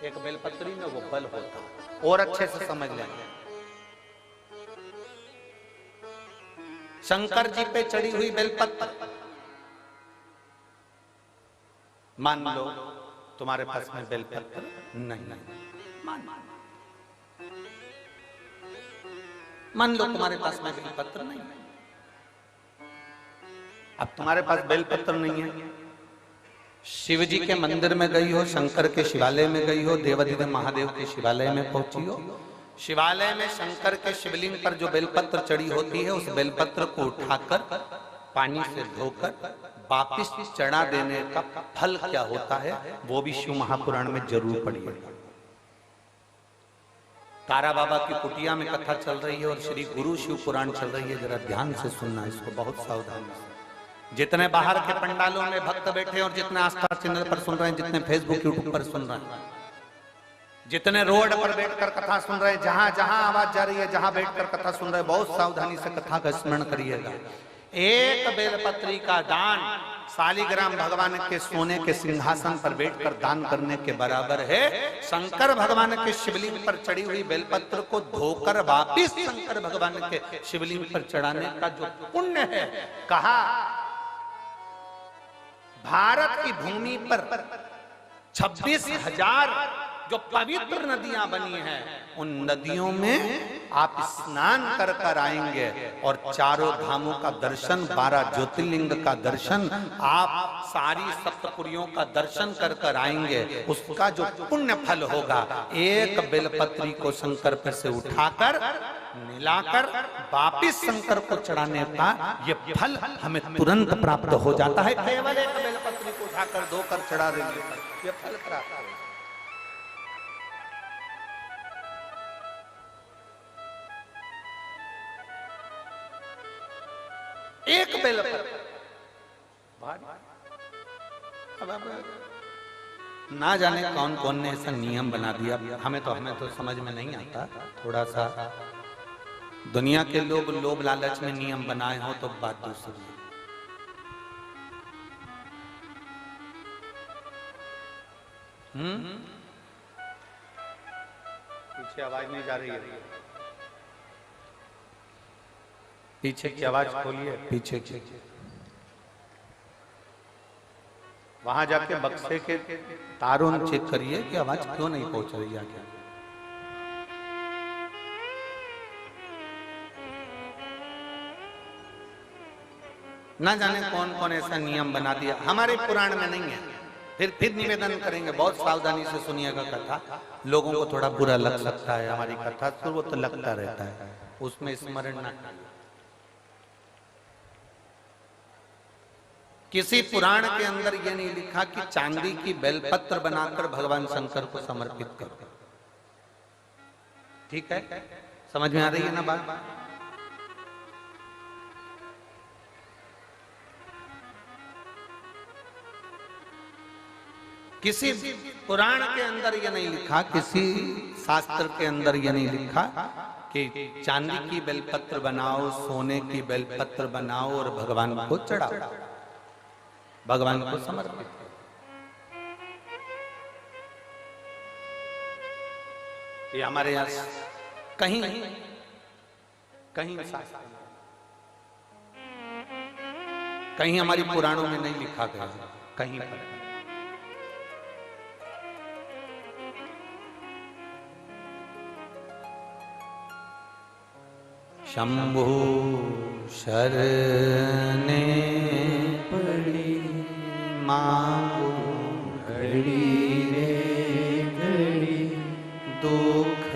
एक बेलपत्री में वो बल होता है। और अच्छे से समझ लेंगे, शंकर जी पे चढ़ी हुई बेलपत्र, मान लो तुम्हारे पास में बेलपत्र नहीं, मान लो तुम्हारे पास में बेलपत्र नहीं। अब तुम्हारे पास बेलपत्र नहीं है, शिव जी के मंदिर में गई हो, शंकर के शिवालय में गई हो, देवाधिदेव महादेव के शिवालय में पहुंची हो। शिवालय में शंकर के शिवलिंग पर जो बेलपत्र चढ़ी होती है, उस बेलपत्र को उठाकर पानी से धोकर वापिस चढ़ा देने का फल क्या होता है, वो भी शिव महापुराण में जरूर पढ़िए। तारा बाबा की कुटिया में कथा चल रही है और श्री गुरु शिव पुराण चल रही है, जरा ध्यान से सुनना इसको, बहुत सावधानी से। जितने बाहर के पंडालों में भक्त बैठे और जितने आस्था चैनल पर सुन रहे हैं, जितने फेसबुक यूट्यूब पर सुन रहे हैं, जितने रोड पर बैठकर कथा सुन रहे हैं, जहां जहां आवाज जा रही है, जहां बैठकर कथा सुन रहे हैं, बहुत सावधानी से कथा का स्मरण करिएगा। एक बेलपत्री का दान शालिग्राम भगवान के सोने के सिंहासन पर बैठकर दान करने के बराबर है। शंकर भगवान के शिवलिंग पर चढ़ी हुई बेलपत्र को धोकर वापिस शंकर भगवान के शिवलिंग पर चढ़ाने का जो पुण्य है, कहा भारत की भूमि पर 26,000 जो पवित्र नदियां बनी हैं, उन नदियों में आप स्नान कर कर आएंगे और चारों धामों का दर्शन, 12 ज्योतिर्लिंग का दर्शन, आप सारी सप्तपुरियों का दर्शन कर कर आएंगे। उसका जो पुण्य फल होगा, एक बेलपत्री को शंकर पर से उठाकर मिलाकर वापिस शंकर को चढ़ाने का ये फल हमें तुरंत प्राप्त हो जाता है। केवल एक बेलपत्री को उठाकर धोकर चढ़ा देने पर ये फल प्राप्त हो। एक बेलपत्र ना जाने कौन कौन ने ऐसा नियम बना दिया, हमें तो समझ में नहीं आता। थोड़ा सा दुनिया के लोग लोभ लालच में नियम बनाए हो तो बात दूसरी है। पीछे आवाज नहीं जा रही है, पीछे की आवाज खोलिए, पीछे की। वहां जाके बक्से के तारों चेक करिए कि आवाज क्यों नहीं पहुंच रही है। क्या ना जाने कौन कौन ऐसा नियम बना दिया, हमारे पुराण में नहीं है। फिर निवेदन करेंगे, बहुत सावधानी से सुनिएगा कथा। लोगों को थोड़ा बुरा लग सकता है हमारी कथा, तो वो तो लगता रहता है, उसमें स्मरण ना। किसी पुराण के अंदर यह नहीं लिखा कि चांदी की बेलपत्र बनाकर भगवान शंकर को समर्पित करो। ठीक है, समझ में आ रही है ना बात? किसी पुराण के अंदर यह नहीं लिखा, किसी शास्त्र के अंदर यह नहीं लिखा कि चांदी की बेलपत्र बनाओ, सोने की बेलपत्र बनाओ और भगवान को चढ़ाओ, भगवान को समर्पित। ये हमारे यहां कहीं कहीं कहीं हमारी पुराणों में नहीं लिखा गया, कहीं पर। शंभु शरणे पड़ी मांगो घड़ी रे घड़ी दुख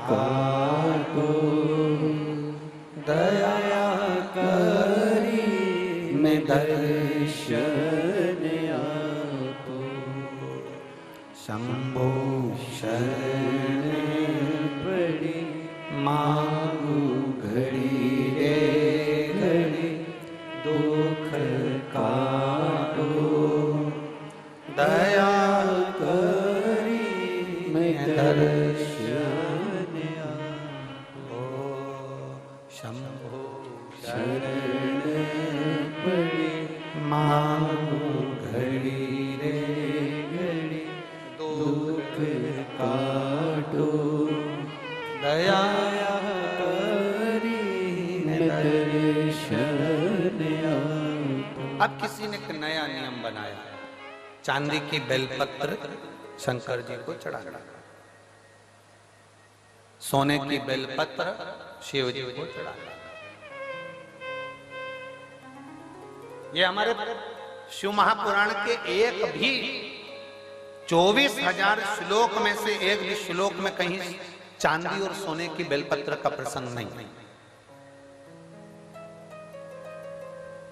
काटो दया करी मैं दर्शन आपो। शंभु शरणे पड़ी मांगो घड़ी रे घड़ी दुख काटो दया करी मैं दर्शन आपो। शंभो शरण पड़ी मांगो घड़ी रे घड़ी दुख काटो दया करी। अब किसी ने एक नया नियम बनाया, चांदी की बेलपत्र शंकर जी को चढ़ाना, सोने की बेलपत्र शिव जी को चढ़ाना। ये हमारे शिव महापुराण के एक भी 24,000 श्लोक में से एक भी श्लोक में कहीं चांदी और सोने की बेलपत्र का प्रसंग नहीं।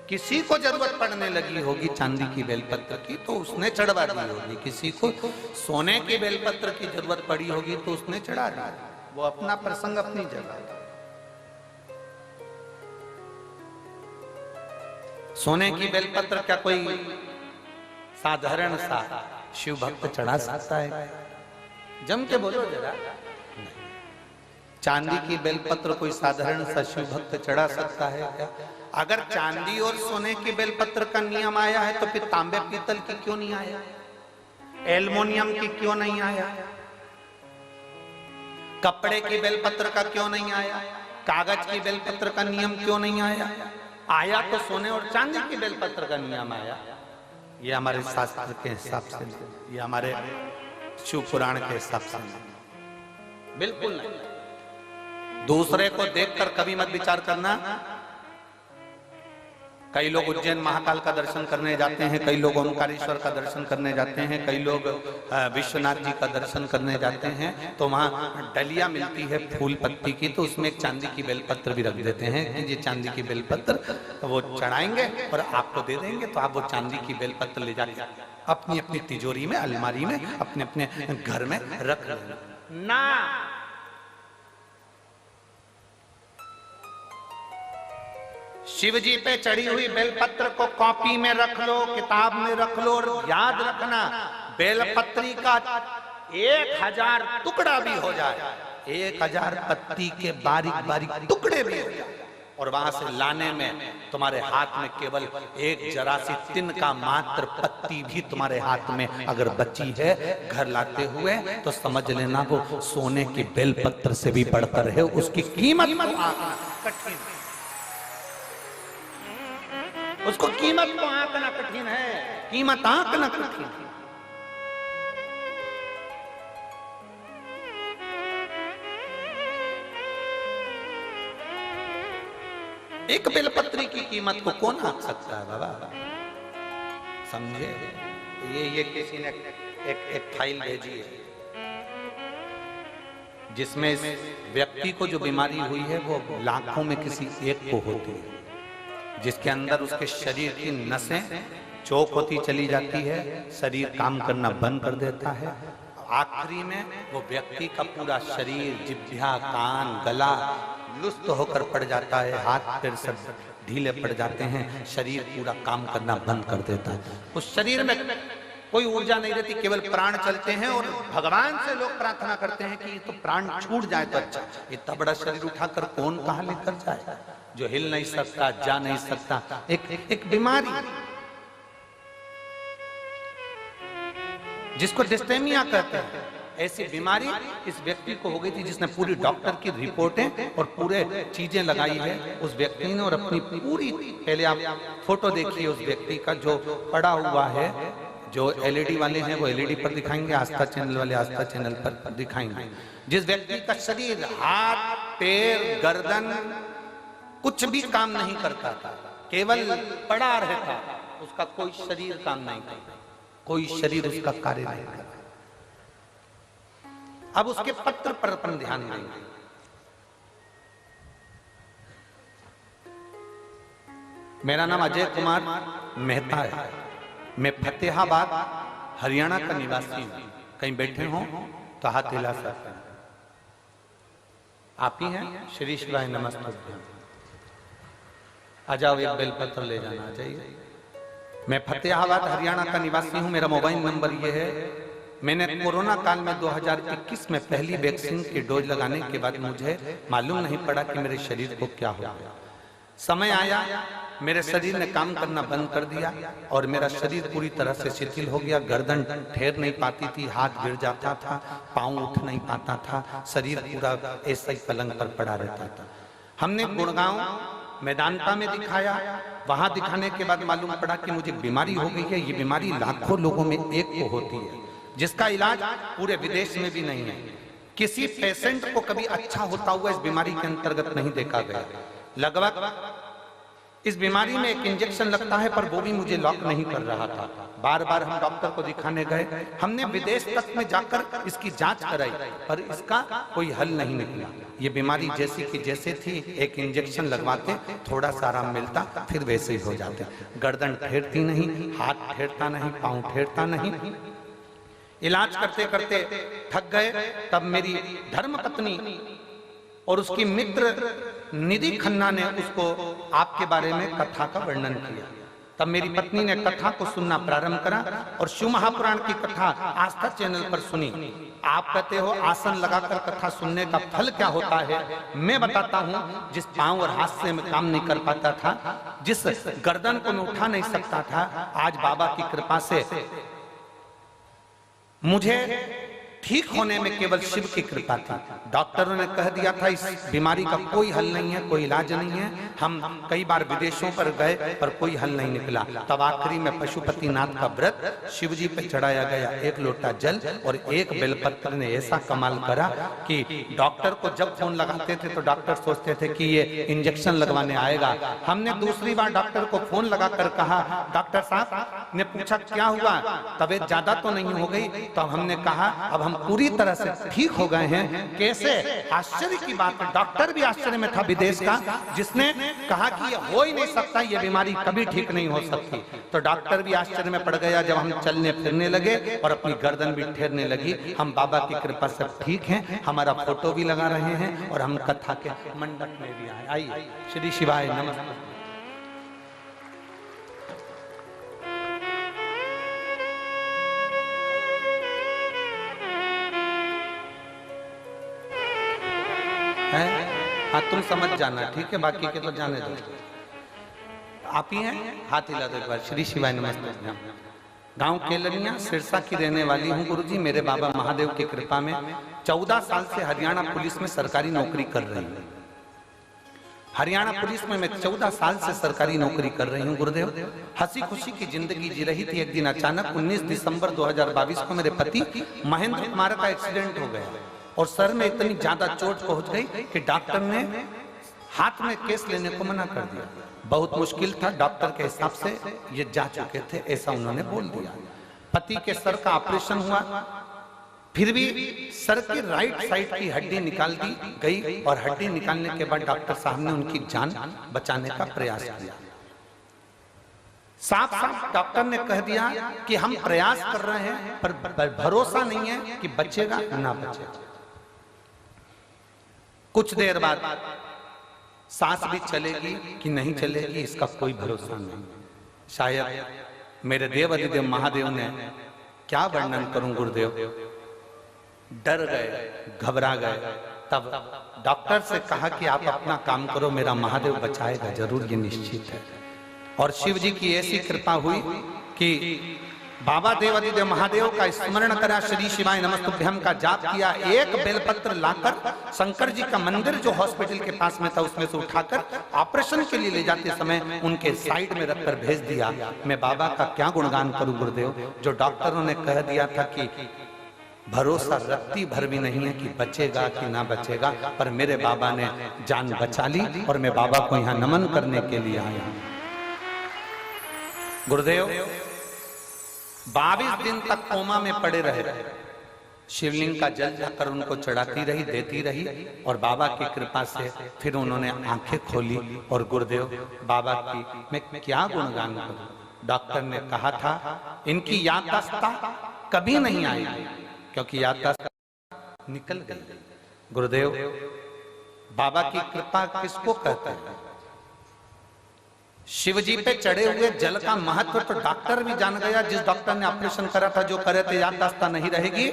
किसी को जरूरत पड़ने लगी होगी चांदी की बेलपत्र की तो उसने चढ़वा दी होगी, किसी को सोने की बेलपत्र की जरूरत पड़ी होगी तो उसने चढ़ा दी। वो अपना प्रसंग अपनी जगह। सोने की बेलपत्र क्या कोई साधारण सा शिव भक्त चढ़ा सकता है? जम के बोलो जरा। चांदी की बेलपत्र कोई साधारण सा शिव भक्त चढ़ा सकता है क्या? अगर चांदी और सोने की बेलपत्र का नियम आया है तो फिर तांबे पीतल की क्यों नहीं आया? एल्युमिनियम की क्यों नहीं आया? कपड़े की बेलपत्र का क्यों नहीं आया? कागज की बेलपत्र का नियम क्यों नहीं आया? आया तो सोने और चांदी की बेलपत्र का नियम आया। ये हमारे शास्त्र के हिसाब से, ये हमारे शिव पुराण के हिसाब से बिल्कुल नहीं। दूसरे को देखकर कभी मत विचार करना कई लोग उज्जैन महाकाल का दर्शन करने जाते हैं, कई लोग ओमकारेश्वर का दर्शन करने जाते हैं, कई लोग विश्वनाथ जी का दर्शन करने जाते हैं, तो वहाँ डलिया मिलती है फूल पत्ती की, तो उसमें एक चांदी की बेलपत्र भी रख देते हैं कि ये चांदी की बेलपत्र वो चढ़ाएंगे और आपको दे देंगे, तो आप वो चांदी की बेलपत्र ले जाके अपनी अपनी तिजोरी में, अलमारी में, अपने अपने घर में रख लेना ना। शिव जी पे चढ़ी हुई बेलपत्र को कॉपी में रख लो, किताब में रख लो, और याद रखना बेलपत्री का 1000 टुकड़ा भी हो जाए, 1000 पत्ती के बारीक बारीक टुकड़े भी हो जाए, और वहां से लाने में तुम्हारे हाथ में केवल एक जरा सी तिन का मात्र पत्ती भी तुम्हारे हाथ में अगर बची है घर लाते हुए, तो समझ लेना वो सोने की बेलपत्र से भी बढ़कर है, उसकी कीमत कठिन, उसको कीमत को आंकना कठिन है, कीमत आंकना कठिन है। एक बेलपत्री की कीमत को कौन आंक सकता है बाबा, समझे? ये किसी ने एक फाइल भेजी है जिसमें इस व्यक्ति को जो बीमारी हुई है वो लाखों में किसी एक को होती है, जिसके अंदर उसके शरीर की नसें चौक होती चली जाती है, शरीर काम करना बंद कर देता है, आखिरी में वो व्यक्ति का पूरा शरीर, जिभ्या, कान, गला लुप्त होकर पड़ जाता है, हाथ पैर सब ढीले पड़ जाते हैं, शरीर पूरा काम करना बंद कर देता है, उस शरीर में कोई ऊर्जा नहीं रहती, केवल प्राण चलते हैं, और भगवान से लोग प्रार्थना करते हैं कि तो प्राण छूट जाए तो अच्छा, इतना बड़ा शरीर उठाकर कौन कहां लेकर जाए, जो हिल नहीं सकता, जा नहीं सकता, एक बीमारी जिसको डिस्टेमिया कहते हैं, ऐसी बीमारी इस व्यक्ति को हो गई थी, जिसने पूरी डॉक्टर की रिपोर्टें और पूरे चीजें लगाई है उस व्यक्ति ने, और अपनी पूरी, पहले आप फोटो देखिए उस व्यक्ति का जो पड़ा हुआ है, जो एलईडी वाले हैं वो एलईडी पर दिखाएंगे, आस्था चैनल वाले आस्था चैनल पर दिखाएंगे, जिस व्यक्ति का शरीर, हाथ, पैर, गर्दन कुछ भी काम नहीं करता था, केवल पड़ा रहता, उसका कोई शरीर काम नहीं करता, कोई शरीर उसका कार्य नहीं करता। अब उसके पत्र पर अपन ध्यान देंगे। मेरा नाम अजय कुमार मेहता है, मैं फतेहाबाद हरियाणा का निवासी हूं, कहीं बैठे हो तो हाथ हिला सकते हैं, आप ही हैं? श्री शिवाय नमस्ते, आ जाओ, एक बेलपत्र ले जाना चाहिए। मैं फतेहाबाद हरियाणा का निवासी हूं, मेरा मोबाइल नंबर ये है। मैंने कोरोना काल में 2021 में पहली वैक्सीन की डोज लगाने के बाद मुझे मालूम नहीं पड़ा कि मेरे शरीर को क्या हो गया। समय आया, मेरे शरीर ने काम करना बंद कर दिया और मेरा शरीर पूरी तरह से शिथिल हो गया, गर्दन ठहर नहीं पाती थी, हाथ गिर जाता था, पांव उठ नहीं पाता था, शरीर पूरा ऐसा ही पलंग पर पड़ा रहता था। हमने गुड़गांव मैदानता में दिखाया, वहां दिखाने के बाद मालूम पड़ा कि मुझे बीमारी हो गई है। ये बीमारी लाखों लोगों में एक को होती है, जिसका इलाज पूरे विदेश में भी नहीं है। किसी पेशेंट को कभी अच्छा होता हुआ इस बीमारी के अंतर्गत नहीं देखा गया। लगभग इस बीमारी में एक इंजेक्शन लगता है, पर वो भी मुझे लॉक नहीं कर रहा था। बार बार हम डॉक्टर को दिखाने गए, हमने विदेश तक में जाकर इसकी जांच कराई, पर इसका कोई हल नहीं निकला। ये बीमारी जैसी की जैसे थी, एक इंजेक्शन लगवाते थोड़ा सा आराम मिलता, फिर वैसे ही हो जाते। गर्दन ठहरती नहीं, हाथ ठहरता नहीं, पांव ठहरता नहीं। इलाज करते करते थक गए। तब मेरी धर्मपत्नी और उसकी मित्र निधि खन्ना ने उसको आपके बारे में कथा का वर्णन किया। तब मेरी पत्नी ने कथा को सुनना प्रारंभ करा और शिव महापुराण की कथा आस्था चैनल पर सुनी। आप कहते हो आसन लगाकर कथा सुनने का फल क्या होता है, मैं बताता हूँ। जिस पांव और हाथ से मैं काम नहीं कर पाता था, जिस गर्दन को मैं उठा नहीं सकता था, आज बाबा की कृपा से मुझे ठीक होने में केवल शिव की कृपा थी। डॉक्टरों ने कह दिया था इस बीमारी का कोई हल नहीं है, कोई इलाज नहीं है। हम कई बार विदेशों पर गए पर कोई हल नहीं निकला। तब आखिरी में पशुपतिनाथ का व्रत शिव जी पे चढ़ाया गया, 1 लोटा जल और 1 बेलपत्र ने ऐसा कमाल करा कि डॉक्टर को जब फोन लगाते थे तो डॉक्टर सोचते थे कि ये इंजेक्शन लगवाने आएगा। हमने दूसरी बार डॉक्टर को फोन लगाकर कहा, डॉक्टर साहब ने पूछा क्या हुआ, तबीयत ज्यादा तो नहीं हो गई? तो हमने कहा अब हम पूरी तरह से ठीक हो गए हैं। कैसे? आश्चर्य की बात है, डॉक्टर भी आश्चर्य में था विदेश का, जिसने कहा कि ये हो ही नहीं सकता, ये बीमारी कभी ठीक नहीं हो सकती। तो डॉक्टर भी आश्चर्य में पड़ गया जब हम चलने फिरने लगे और अपनी गर्दन भी ठहरने लगी। हम बाबा की कृपा से ठीक हैं, हमारा फोटो भी लगा रहे हैं और हम कथा के मंडप में भी आए। आइए, श्री शिवाय नमस्ते। हाँ, तुम समझ जाना, ठीक है, बाकी के तो जाने दो। आप ही हैं? हाथ हिला दो एक बार। श्री शिवाय नमस्ते। गांव केलनिया सिरसा की रहने वाली हूँ गुरुजी। मेरे बाबा महादेव की कृपा में 14 साल से हरियाणा पुलिस में सरकारी नौकरी कर रही हूँ। हरियाणा पुलिस में मैं 14 साल से सरकारी नौकरी कर रही हूँ गुरुदेव। हंसी खुशी की जिंदगी जी रही थी। एक दिन अचानक 19 दिसंबर 2022 को मेरे पति महेंद्र कुमार का एक्सीडेंट हो गया और सर में इतनी ज्यादा चोट पहुंच गई कि डॉक्टर ने हाथ में केस लेने को मना कर दिया। बहुत मुश्किल था, डॉक्टर के हिसाब से ये जा चुके थे, ऐसा उन्होंने बोल दिया। पति के सर का ऑपरेशन हुआ, फिर भी सर की राइट साइड की हड्डी निकाल दी गई और हड्डी निकालने के बाद डॉक्टर साहब ने उनकी जान बचाने का प्रयास किया। साफ साफ डॉक्टर ने कह दिया कि हम प्रयास कर रहे हैं पर भरोसा नहीं है कि बचेगा ना बचेगा। कुछ देर बाद सांस भी चलेगी कि नहीं चलेगी इसका कोई भरोसा नहीं। शायद मेरे देव अधिदेव महादेव ने, क्या वर्णन करूं गुरुदेव, डर गए, घबरा गए। तब डॉक्टर से कहा कि आप अपना काम करो, मेरा महादेव बचाएगा जरूर, ये निश्चित है। और शिव जी की ऐसी कृपा हुई कि बाबा देवादिदेव महादेव का स्मरण करा, श्री शिवाय नमस्तुभ्यम का जाप किया, 1 बेलपत्र लाकर शंकर जी का मंदिर जो हॉस्पिटल के पास में था उसमें से उठाकर ऑपरेशन के लिए ले जाते समय उनके साइड में रखकर भेज दिया। मैं बाबा का क्या गुणगान करूं गुरुदेव, जो डॉक्टरों ने कह दिया था कि भरोसा रत्ती भर भी नहीं है कि बचेगा कि ना बचेगा, पर मेरे बाबा ने जान बचा ली और मैं बाबा को यहाँ नमन करने के लिए आया हूं। गुरुदेव 22 दिन तक कोमा में पड़े रहे। शिवलिंग का जल जाकर उनको चढ़ाती रही, देती रही और बाबा की कृपा से फिर उन्होंने आंखें खोली। और गुरुदेव बाबा की मैं क्या गुणगान करूं। डॉक्टर ने कहा था इनकी याददाश्त कभी नहीं आएगी क्योंकि याददाश्त निकल गई। गुरुदेव बाबा की कृपा किसको कहते हैं? शिव जी पे चढ़े हुए जल का महत्व तो डॉक्टर भी जान गया। जिस डॉक्टर ने ऑपरेशन करा था, जो करे थे याददाश्त नहीं रहेगी,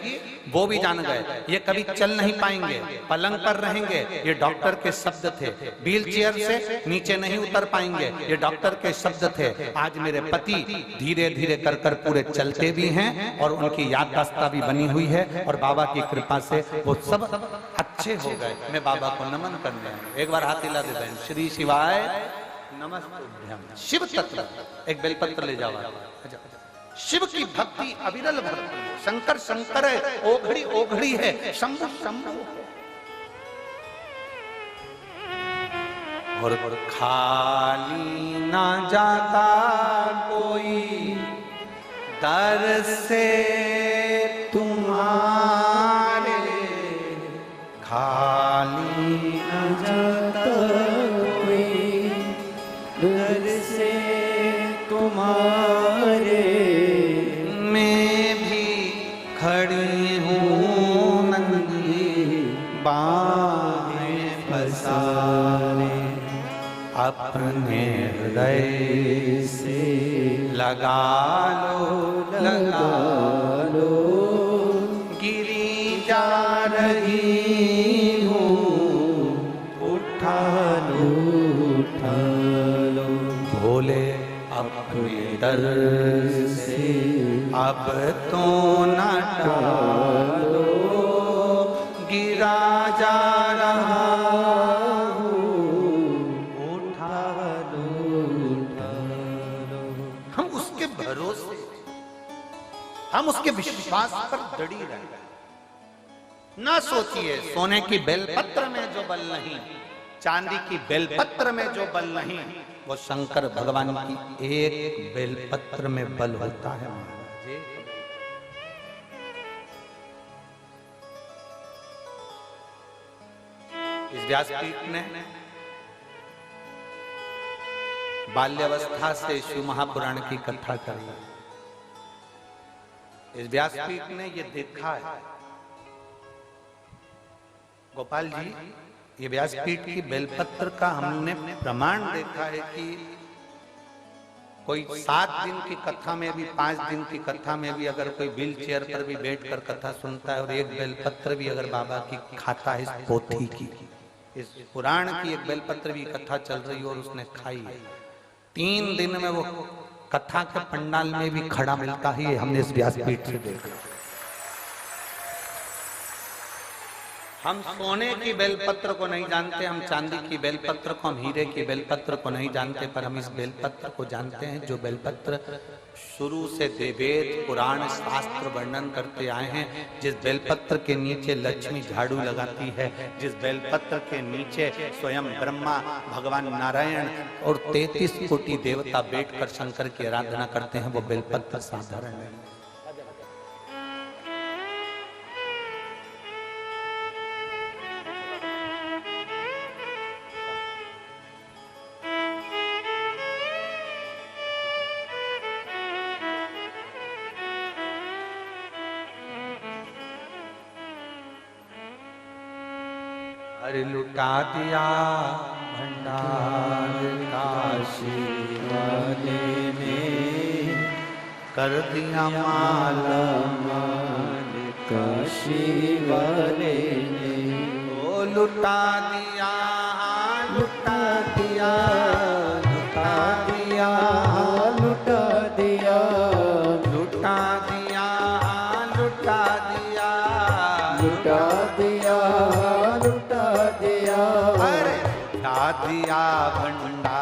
वो भी जान गए। ये कभी चल नहीं पाएंगे, पलंग पर रहेंगे, ये डॉक्टर के शब्द थे। व्हील चेयर से नीचे नहीं उतर पाएंगे, ये डॉक्टर के शब्द थे। आज मेरे पति धीरे धीरे कर कर पूरे चलते भी हैं और उनकी याददाश्त भी बनी हुई है और बाबा की कृपा से वो सब अच्छे हो गए। मैं बाबा को नमन करने आया। एक बार हाथ हिला दे बहन। श्री शिवाय नमस्तुभ्यम। शिव तत्व एक बेलपत्र ले जाओ। शिव की भक्ति अविरल भक्ति है। शंकर शंकर है, ओघड़ी ओघड़ी है, शंभु शंभु है। और खाली ना जाता कोई दर से तुम्हारे, खाली ना जाता दर से तुम्हारे, मैं भी खड़ी हूँ नंगी बाहें पसारे, अपने हृदय से लगा लो, गिरी जा रही हूँ, उठा लो, भोले अपने दर दर से अब तो न टालो, गिरा जा रहा उठा लो, उठा लो। हम उसके भरोसे, हम उसके विश्वास पर दड़ी रहे। ना सोचिए सोने की बेलपत्र में जो बल नहीं, चांदी की बेलपत्र में जो बल नहीं, वो शंकर भगवान की एक बेलपत्र में बल होता है महाराज। इस व्यासपीठ ने बाल्यावस्था से शिव महापुराण की कथा करी। इस व्यासपीठ ने ये देखा है, गोपाल जी, ये व्यासपीठ की बेलपत्र का हमने प्रमाण देखा है कि कोई 7 दिन की कथा में भी, 5 दिन की कथा में भी अगर कोई व्हील चेयर पर भी बैठकर कथा सुनता है और एक बेलपत्र भी अगर बाबा की खाता है, इस पोथी की, इस पुराण की एक बेलपत्र भी कथा चल रही है और उसने खाई है, 3 दिन में वो कथा के पंडाल में भी खड़ा मिलता ही, हमने इस व्यासपीठ से देखा। हम सोने की बेलपत्र को नहीं जानते, हम चांदी की बेलपत्र को, हम हीरे की बेलपत्र को नहीं जानते, पर हम इस बेलपत्र को जानते हैं जो बेलपत्र शुरू से वेद पुराण शास्त्र वर्णन करते आए हैं। जिस बेलपत्र के नीचे लक्ष्मी झाड़ू लगाती है, जिस बेलपत्र के नीचे स्वयं ब्रह्मा, भगवान नारायण और 33 कोटि देवता बैठकर शंकर की आराधना करते हैं, वो बेलपत्र साधारण नहीं। अरे लुटा दिया भंडार काशी वाले ने, कर दिया माला माल काशी वाले ने। ओ लुटा दिया, लुटा दिया, लुटा दिया, लुटा दिया, लुटा दिया, लुटा दिया, लुटा दिया, लुटा दिया। अरे लुटा दिया भंडार